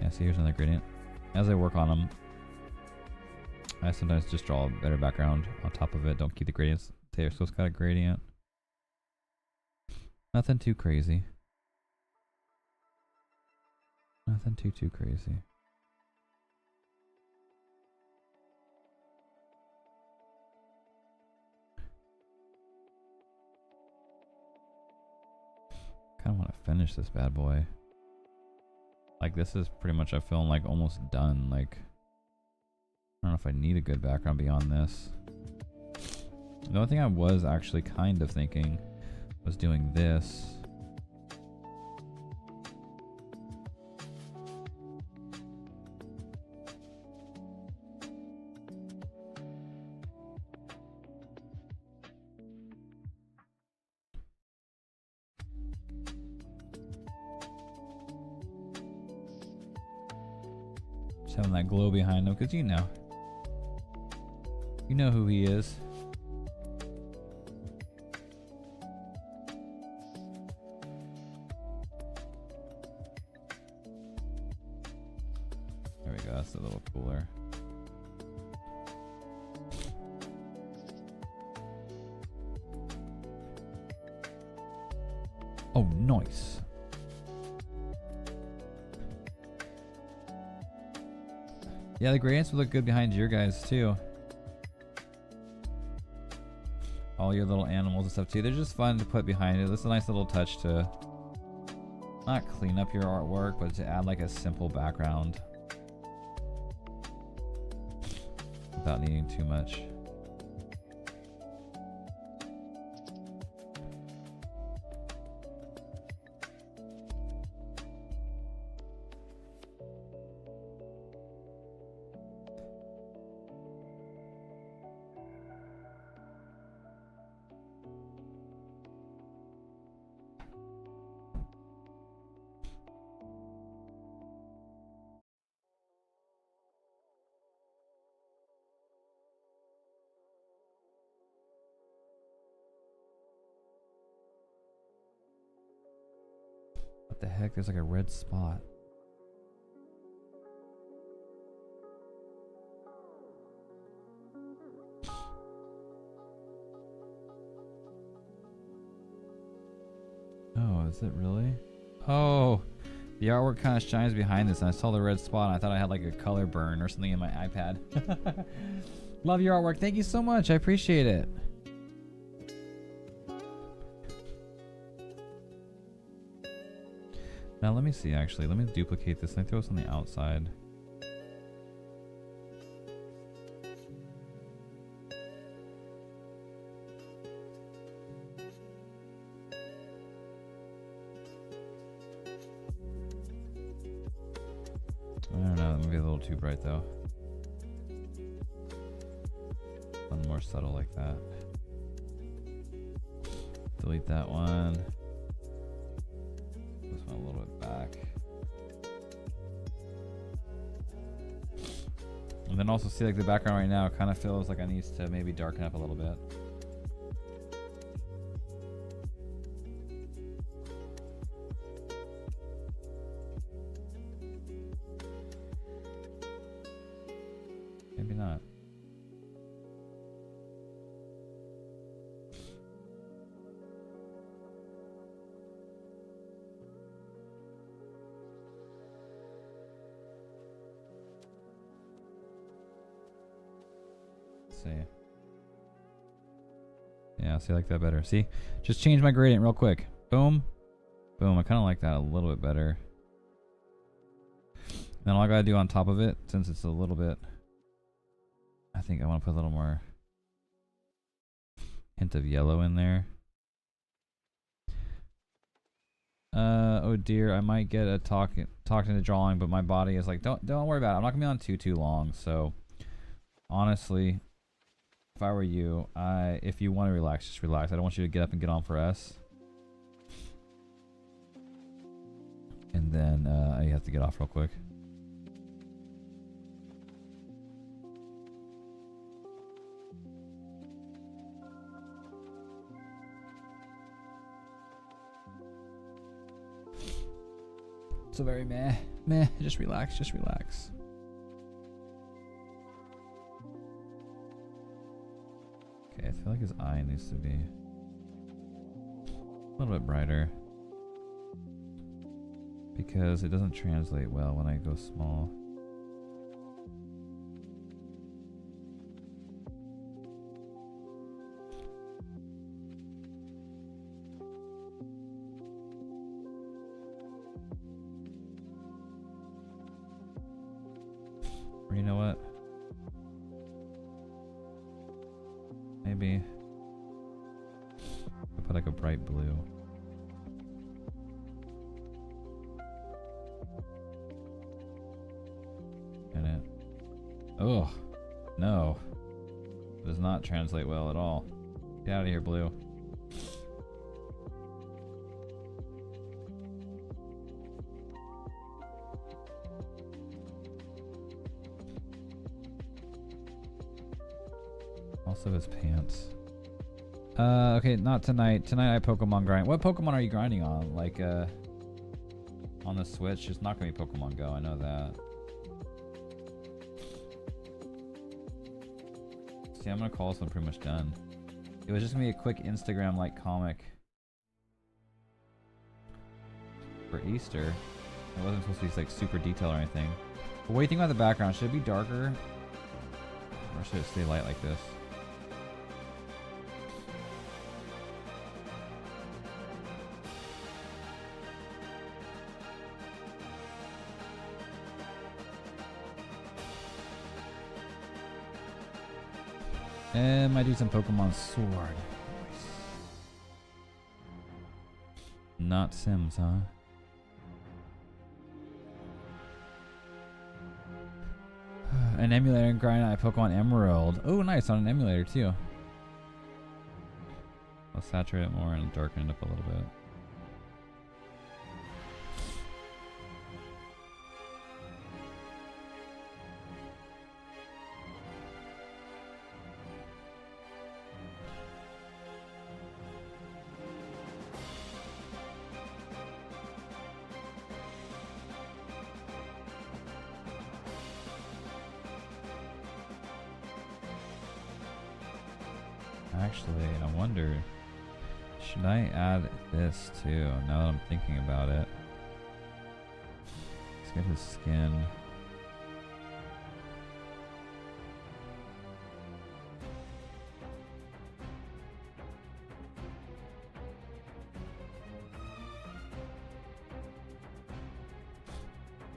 yeah. See, here's another gradient. As I work on them, I sometimes just draw a better background on top of it. Don't keep the gradients there. So it's got a gradient. Nothing too crazy. Nothing too crazy. I want to finish this bad boy. Like this is pretty much, I feel like almost done. Like I don't know if I need a good background beyond this. The only thing I was actually kind of thinking was doing this. Having that glow behind him, because you know who he is. There we go, that's a little cooler. Oh, nice. Yeah, the gradients would look good behind your guys too. All your little animals and stuff too. They're just fun to put behind it. This is a nice little touch to not clean up your artwork, but to add like a simple background without needing too much. What the heck? There's like a red spot. Oh, is it really? Oh, the artwork kind of shines behind this, and I saw the red spot, and I thought I had like a color burn or something in my iPad. Love your artwork. Thank you so much. I appreciate it. Now let me see, actually. Let me duplicate this. Let me throw this on the outside. I don't know, maybe a little too bright though. One more subtle like that. Delete that one. This one a little bit back. And then also see like the background right now kind of feels like I need to maybe darken up a little bit. Maybe not. Let's see. Yeah, see, I like that better. See? Just change my gradient real quick. Boom. Boom. I kind of like that a little bit better. Then all I gotta do on top of it, since it's a little bit, I think I want to put a little more hint of yellow in there. Oh dear, I might get a talking to drawing, but my body is like, don't worry about it. I'm not gonna be on too long. So honestly, if I were you, if you want to relax, just relax. I don't want you to get up and get on for us. And then I have to get off real quick. So very meh. Just relax, just relax. Okay, I feel like his eye needs to be a little bit brighter. Because it doesn't translate well when I go small. Or you know what? Maybe I put like a bright blue. Oh, no. Does not translate well at all. Get out of here, blue. Also his pants. Okay, not tonight. Tonight I Pokemon grind. What Pokemon are you grinding on? Like, on the Switch? It's not gonna be Pokemon Go, I know that. See, I'm gonna call this one pretty much done. It was just gonna be a quick Instagram-like comic for Easter. It wasn't supposed to be like super detailed or anything. But what do you think about the background? Should it be darker? Or should it stay light like this? And might do some Pokemon Sword. Nice. Not Sims, huh? An emulator and grind on Pokemon Emerald. Oh, nice, on an emulator too. I'll saturate it more and darken it up a little bit. Actually, I wonder, should I add this too, now that I'm thinking about it? Let's get his skin.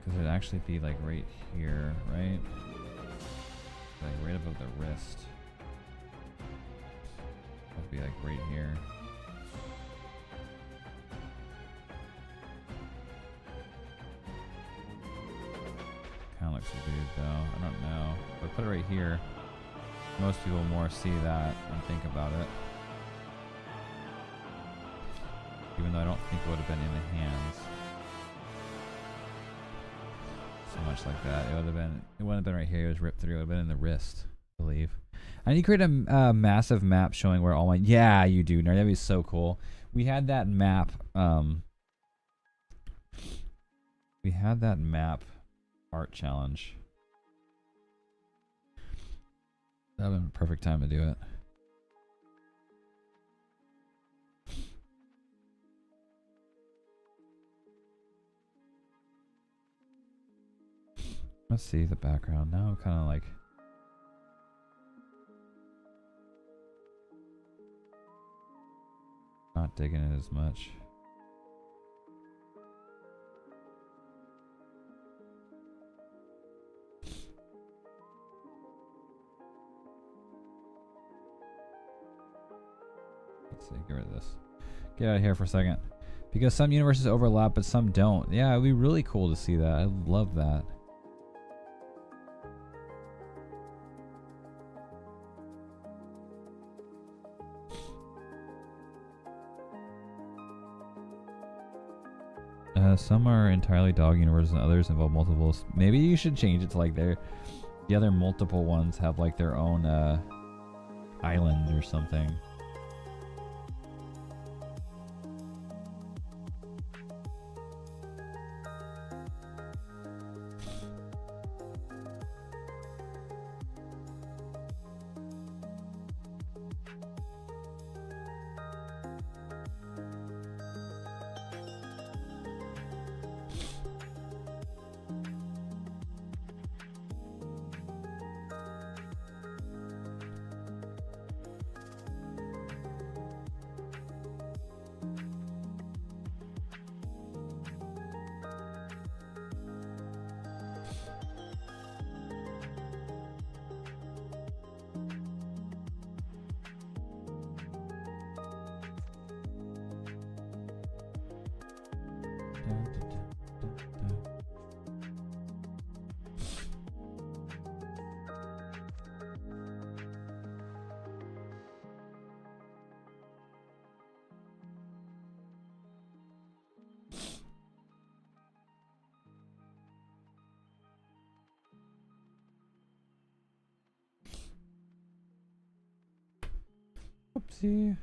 Because it'd actually be like right here, right? Like right above the wrist. Be like right here. Kind of looks weird though. I don't know. But put it right here. Most people more see that and think about it. Even though I don't think it would have been in the hands so much like that. It would have been. It wouldn't have been right here. It was ripped through. It would have been in the wrist, I believe. I need to create a massive map showing where all my... Yeah, you do, nerd. That'd be so cool. We had that map... we had that map art challenge. That would have been a perfect time to do it. Let's see the background. Now I'm kind of like... not digging it as much. Let's see, get rid of this. Get out of here for a second. Because some universes overlap, but some don't. Yeah, it'd be really cool to see that. I love that. Some are entirely dog universes and others involve multiples. Maybe you should change it to like the other multiple ones have like their own island or something. Oopsie.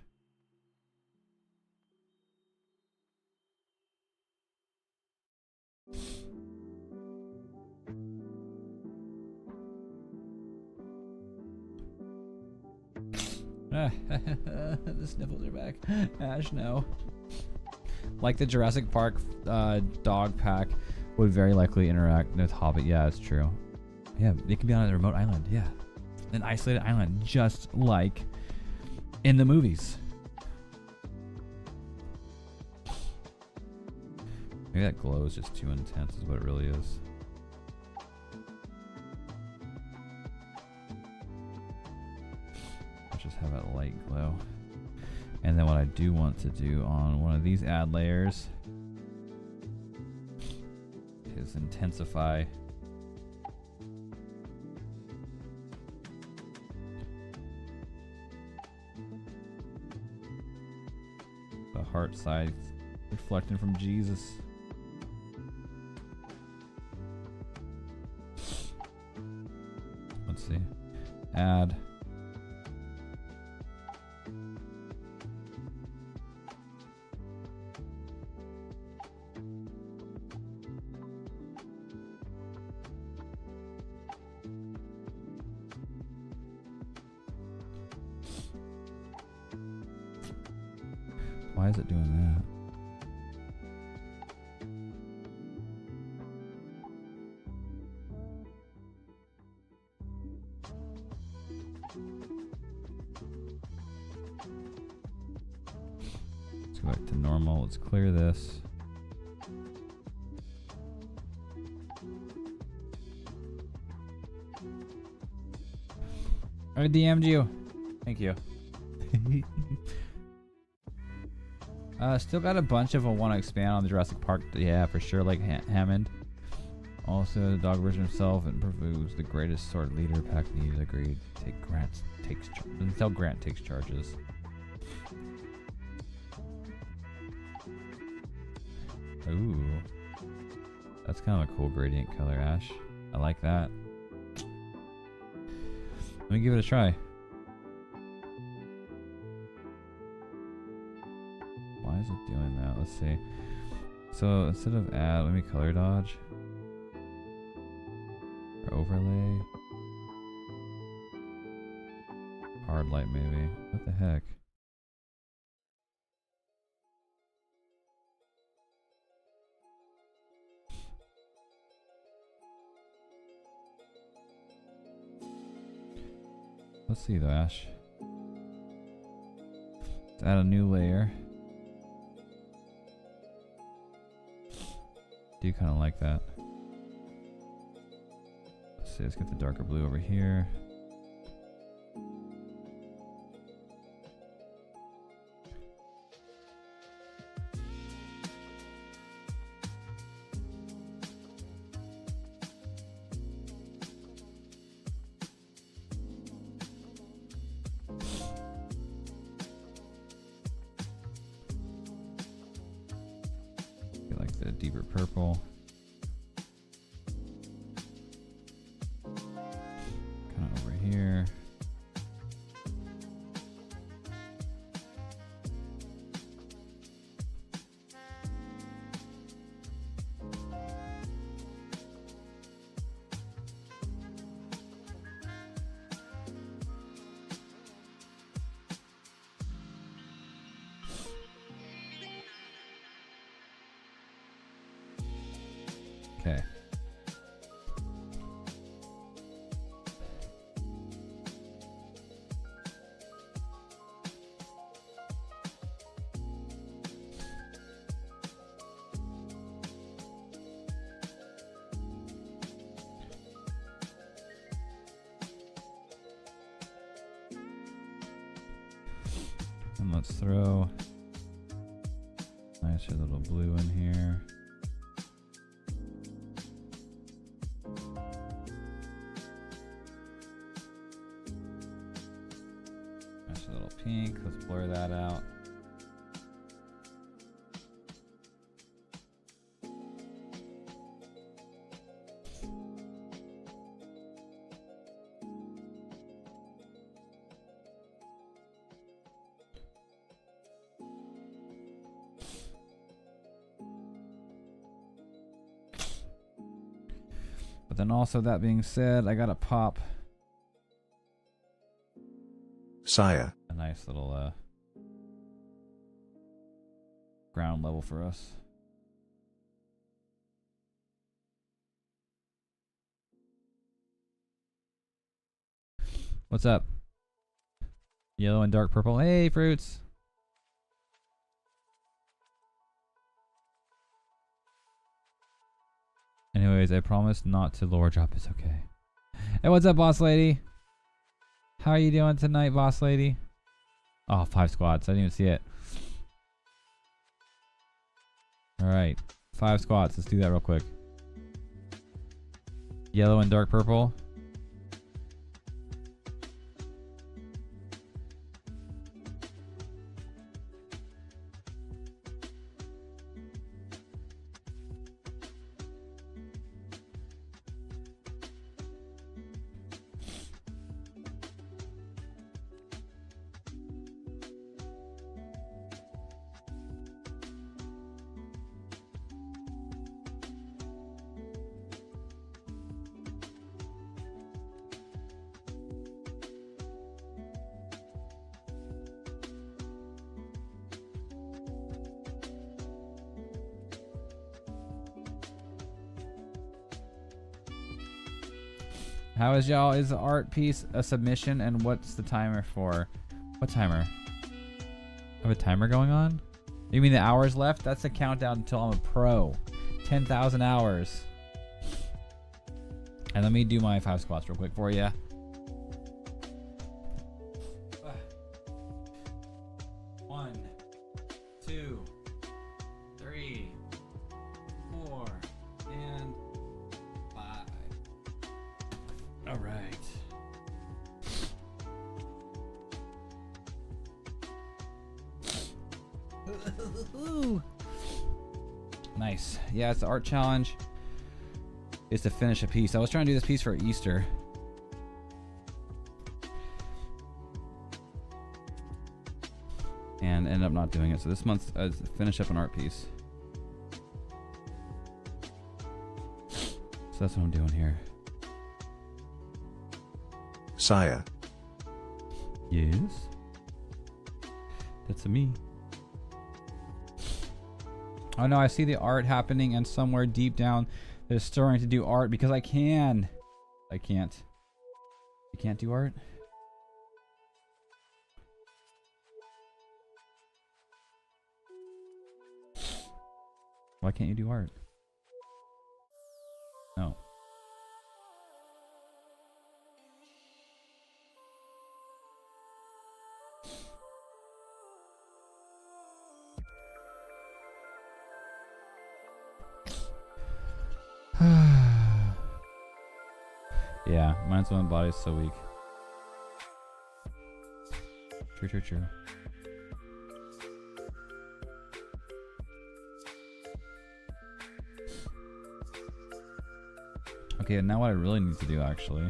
The sniffles are back. Ash, no. Like the Jurassic Park dog pack would very likely interact with Hobbit. Yeah, it's true. Yeah, it can be on a remote island. Yeah. An isolated island, just like in the movies. Maybe that glow is just too intense is what it really is. Let's just have that light glow. And then what I do want to do on one of these add layers is intensify the heart side reflecting from Jesus. Let's see. Add. Why is it doing that? Let's go back to normal. Let's clear this. I DM'd you. Thank you. Still got a bunch of them want to expand on the Jurassic Park. Yeah, for sure. Like Hammond. Also, the dog version himself and Purvoo's the greatest sword leader. Pack needs agreed. Until Grant takes charges. Ooh, that's kind of a cool gradient color, Ash. I like that. Let me give it a try. Why is it doing that? Let's see. So instead of add, let me color dodge. Or overlay. Hard light maybe. What the heck? Let's see though, Ash. Let's add a new layer. Do kind of like that. Let's see, let's get the darker blue over here. Get like the deeper dark purple. Kind of over here. Okay. And let's throw nice little blue in here. Nice little pink. Let's blur that out. But then also, that being said, I gotta pop Saya. a nice little ground level for us. What's up? Yellow and dark purple. Hey, fruits. Anyways, I promise not to lower drop. It's okay. Hey, what's up, boss lady? How are you doing tonight, boss lady? Oh, 5 squats. I didn't even see it. Alright. 5 squats. Let's do that real quick. Yellow and dark purple. How is y'all? Is the art piece a submission, and what's the timer for? What timer? I have a timer going on? You mean the hours left? That's a countdown until I'm a pro. 10,000 hours. And let me do my 5 squats real quick for you. One, 2, 3, 4, and 5. All right. Nice. Yeah, it's the art challenge. Is to finish a piece. I was trying to do this piece for Easter. And ended up not doing it. So this month, finish up an art piece. So that's what I'm doing here. Saya. Yes. That's a me. Oh no, I see the art happening, and somewhere deep down they're starting to do art because I can. I can't. You can't do art? Why can't you do art? No. Yeah, mine's one body's so weak. True, true, true. Okay, now what I really need to do actually.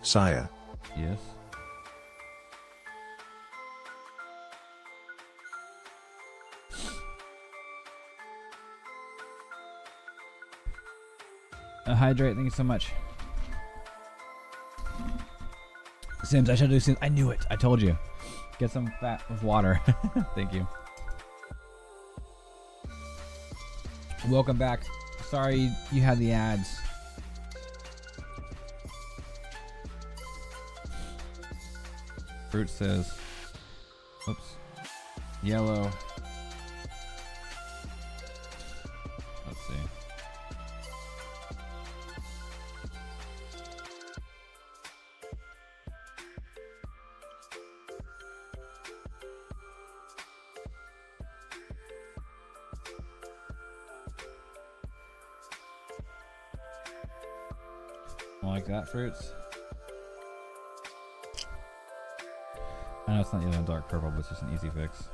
Saya. Yes. Hydrate, thank you so much. Sims, I should do Sims. I knew it. I told you. Get some fat with water. Thank you. Welcome back. Sorry you had the ads. Fruit says, oops, yellow. Let's see. Like that, fruits. I know it's not yellow and dark purple, but it's just an easy fix.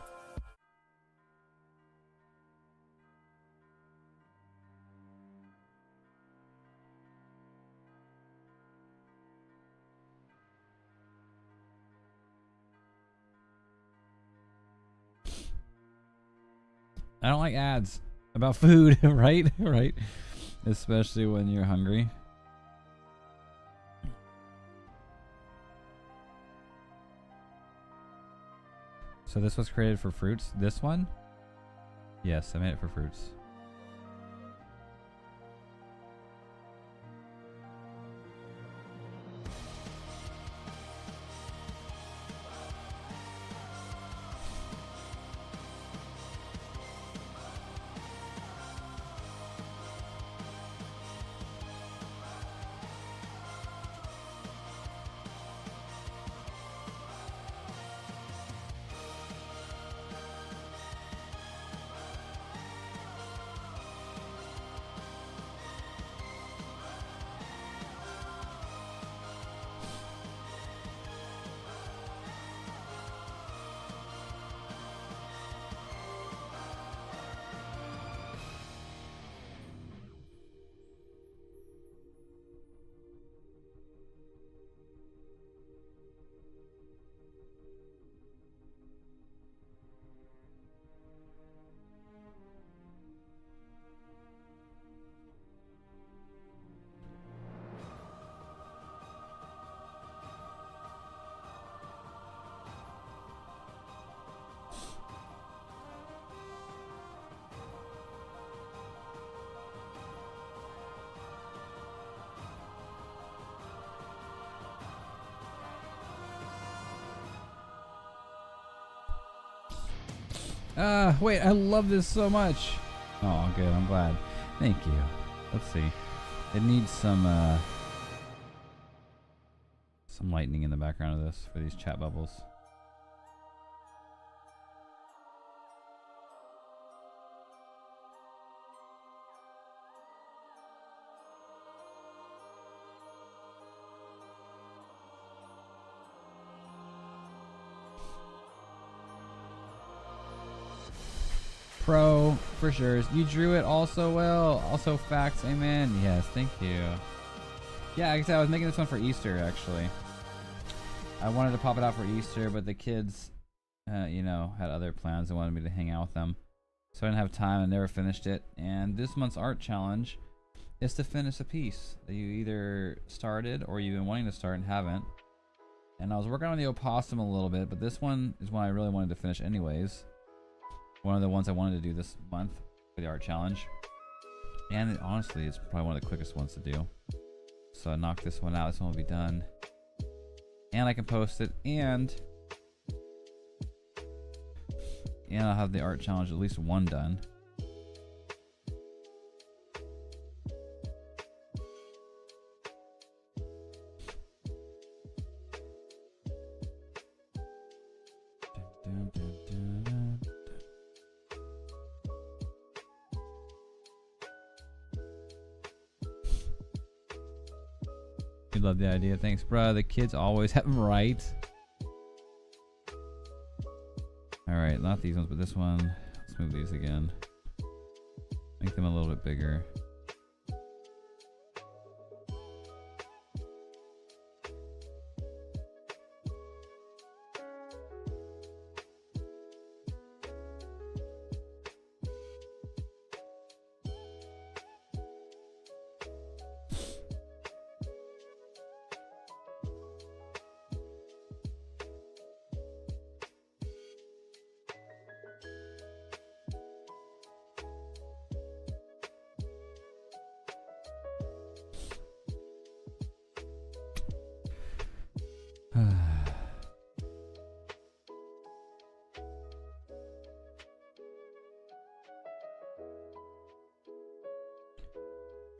I don't like ads about food, right? Right? Especially when you're hungry. So this was created for fruits? This one? Yes, I made it for fruits. Wait, I love this so much. Oh, good, I'm glad. Thank you. Let's see. It needs some lightning in the background of this for these chat bubbles. Pro, for sure. You drew it also well. Also facts, amen. Yes, thank you. Yeah, like I said, I was making this one for Easter, actually. I wanted to pop it out for Easter, but the kids, you know, had other plans and wanted me to hang out with them. So I didn't have time and never finished it. And this month's art challenge is to finish a piece that you either started or you've been wanting to start and haven't. And I was working on the opossum a little bit, but this one is one I really wanted to finish anyways. One of the ones I wanted to do this month for the art challenge. And it, honestly, it's probably one of the quickest ones to do. So I knocked this one out. This one will be done. And I can post it. And I'll have the art challenge at least one done. We love the idea. Thanks, bruh. The kids always have them right. Alright, not these ones, but this one. Let's move these again. Make them a little bit bigger.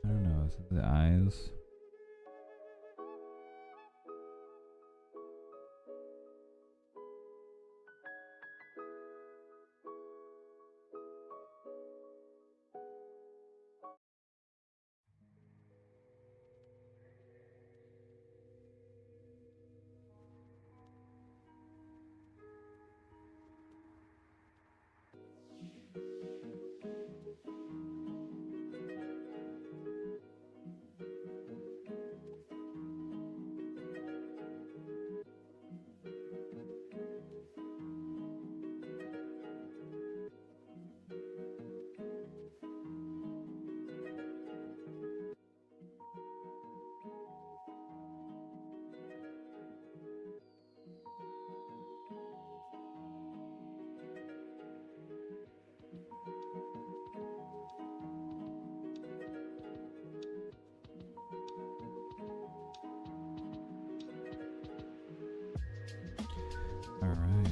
I don't know, is it the eyes? All right.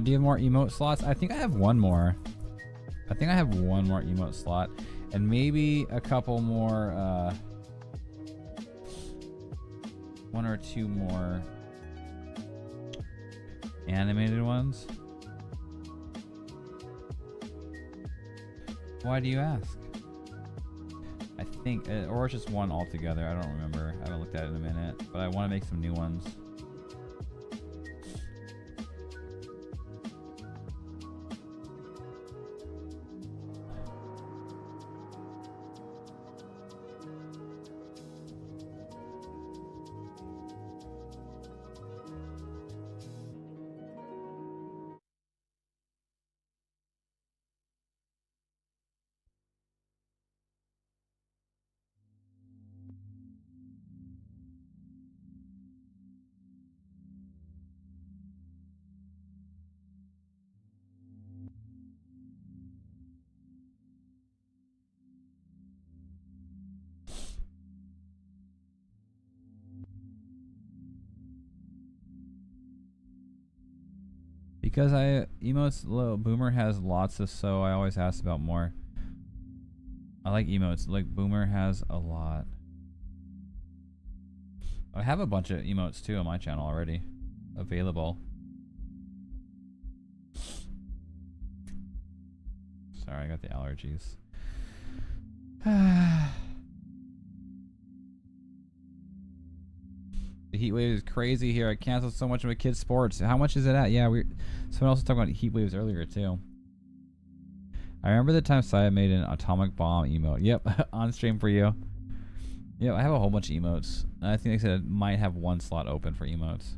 Do you have more emote slots? I think I have one more. I think I have one more emote slot, and maybe a couple more, one or two more animated ones. Why do you ask? I think, or it's just one altogether. I don't remember. I haven't looked at it in a minute, but I want to make some new ones. Because emotes, Boomer has lots of, so I always ask about more. I like emotes, like Boomer has a lot. I have a bunch of emotes too on my channel already available. Sorry, I got the allergies. The heat wave is crazy here. I canceled so much of my kids' sports. How much is it at? Yeah, someone else was talking about heat waves earlier too. I remember the time Saya made an atomic bomb emote. Yep, on stream for you. Yeah, I have a whole bunch of emotes. I think they said I might have one slot open for emotes.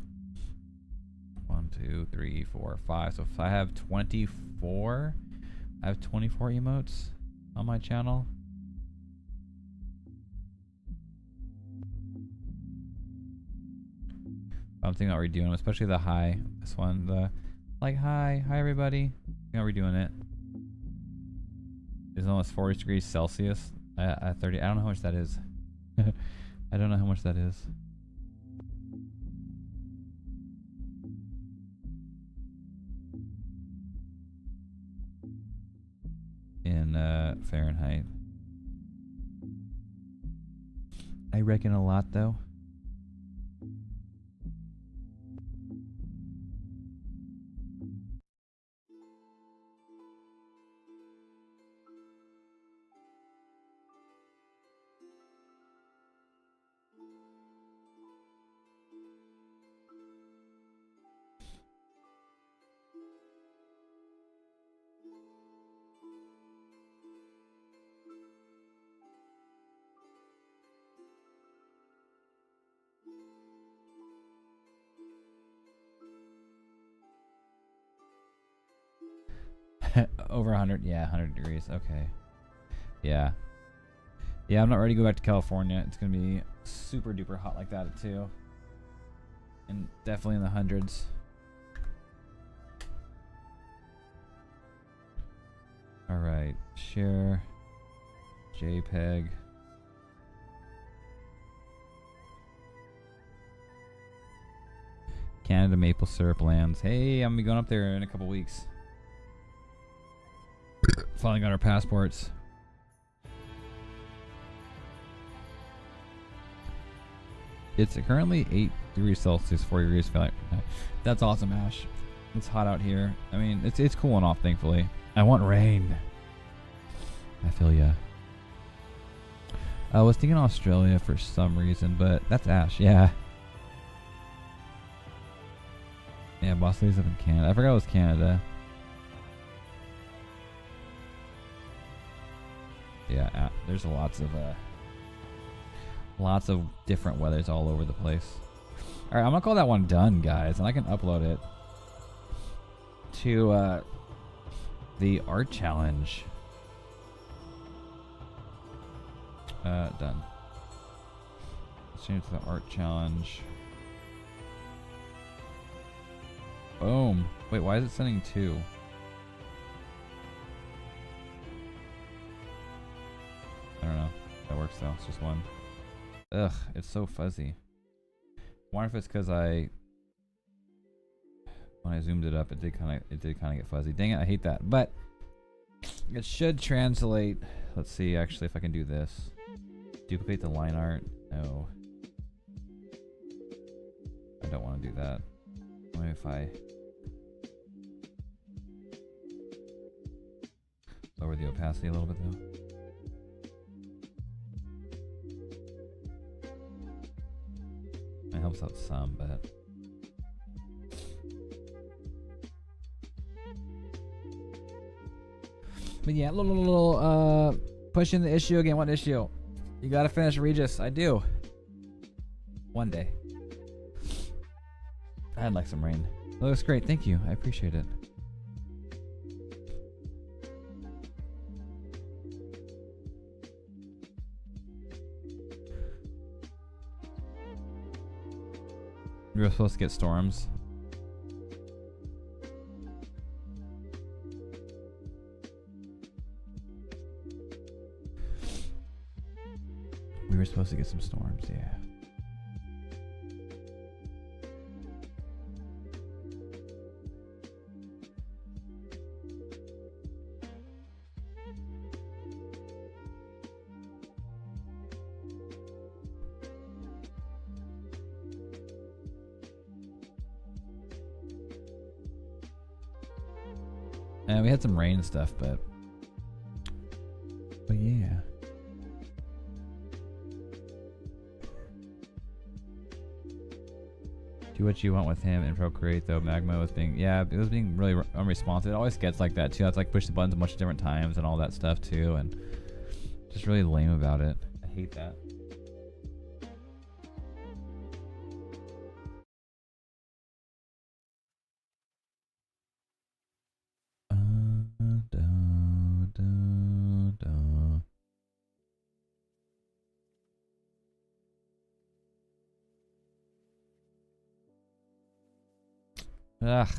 1, 2, 3, 4, 5. So if I have 24, I have 24 emotes on my channel. I'm thinking about redoing them, especially the high. This one, the like hi everybody. I'm redoing it. It's almost 40 degrees Celsius at 30. I don't know how much that is. I don't know how much that is. that Fahrenheit? I reckon a lot, though. Over 100, yeah, 100 degrees. Okay. Yeah. Yeah, I'm not ready to go back to California. It's gonna be super duper hot like that too. And definitely in the hundreds. Alright, share JPEG. Canada maple syrup lands. Hey, I'm gonna be going up there in a couple weeks. Finally got our passports. It's currently 8 degrees Celsius, 4 degrees Fahrenheit. That's awesome, Ash. It's hot out here. I mean, it's cooling off, thankfully. I want rain. I feel ya. I was thinking Australia for some reason, but that's Ash. Yeah. Yeah, Boss Lady's up in Canada. I forgot it was Canada. Yeah, there's lots of different weathers all over the place. All right, I'm gonna call that one done, guys, and I can upload it to the art challenge. Done. Let's change it to the art challenge. Boom. Wait, why is it sending 2? I don't know. That works though. It's just 1. Ugh, it's so fuzzy. I wonder if it's because when I zoomed it up, it did kind of get fuzzy. Dang it, I hate that. But it should translate. Let's see actually if I can do this. Duplicate the line art. No. I don't want to do that. What if I lower the opacity a little bit though? It helps out some, but yeah, little pushing the issue again. What issue? You gotta finish Regis. I do. One day. I'd like some rain. That looks great. Thank you. I appreciate it. We were supposed to get storms. We were supposed to get some storms, yeah. And we had some rain and stuff, but yeah. Do what you want with him and Procreate though. Magma was being, it was being really unresponsive. It always gets like that too. It's like push the buttons a bunch of different times and all that stuff too, and just really lame about it. I hate that. Ugh.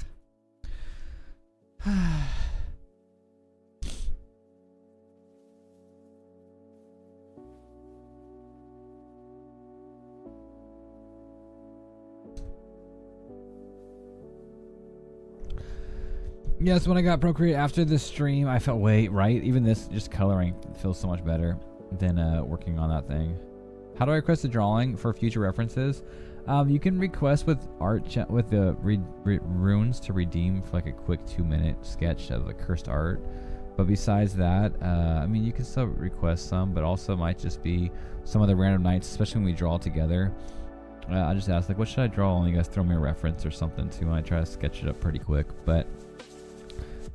Yes, when I got Procreate after the stream, I felt, wait, right? Even this, just coloring feels so much better than working on that thing. How do I request a drawing for future references? You can request with with the runes to redeem for like a quick 2-minute sketch of the cursed art. But besides that, I mean, you can still request some, but also might just be some of the random nights, especially when we draw together. I just ask, like, what should I draw? And you guys throw me a reference or something too, and I try to sketch it up pretty quick. But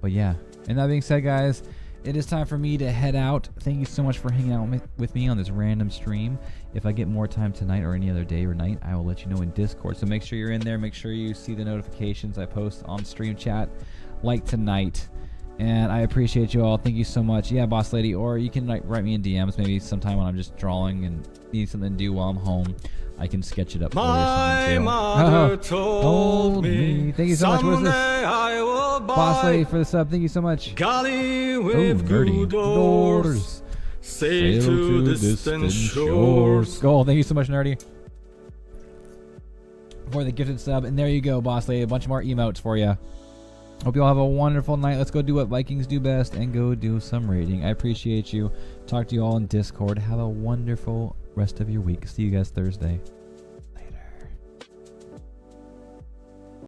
yeah. And that being said, guys, it is time for me to head out. Thank you so much for hanging out with me on this random stream. If I get more time tonight or any other day or night, I will let you know in Discord. So make sure you're in there. Make sure you see the notifications I post on stream chat like tonight. And I appreciate you all. Thank you so much. Yeah, boss lady. Or you can write me in DMs maybe sometime when I'm just drawing and need something to do while I'm home. I can sketch it up for you or something too. Mother told me. Thank you so much. What is this? Boss lady for the sub. Thank you so much. Galley with nerdy. good oars. Sail to distant shores. Goal. Thank you so much, nerdy, for the gifted sub. And there you go, boss lady. A bunch more emotes for you. Hope you all have a wonderful night. Let's go do what Vikings do best and go do some raiding. I appreciate you. Talk to you all in Discord. Have a wonderful rest of your week. See you guys Thursday.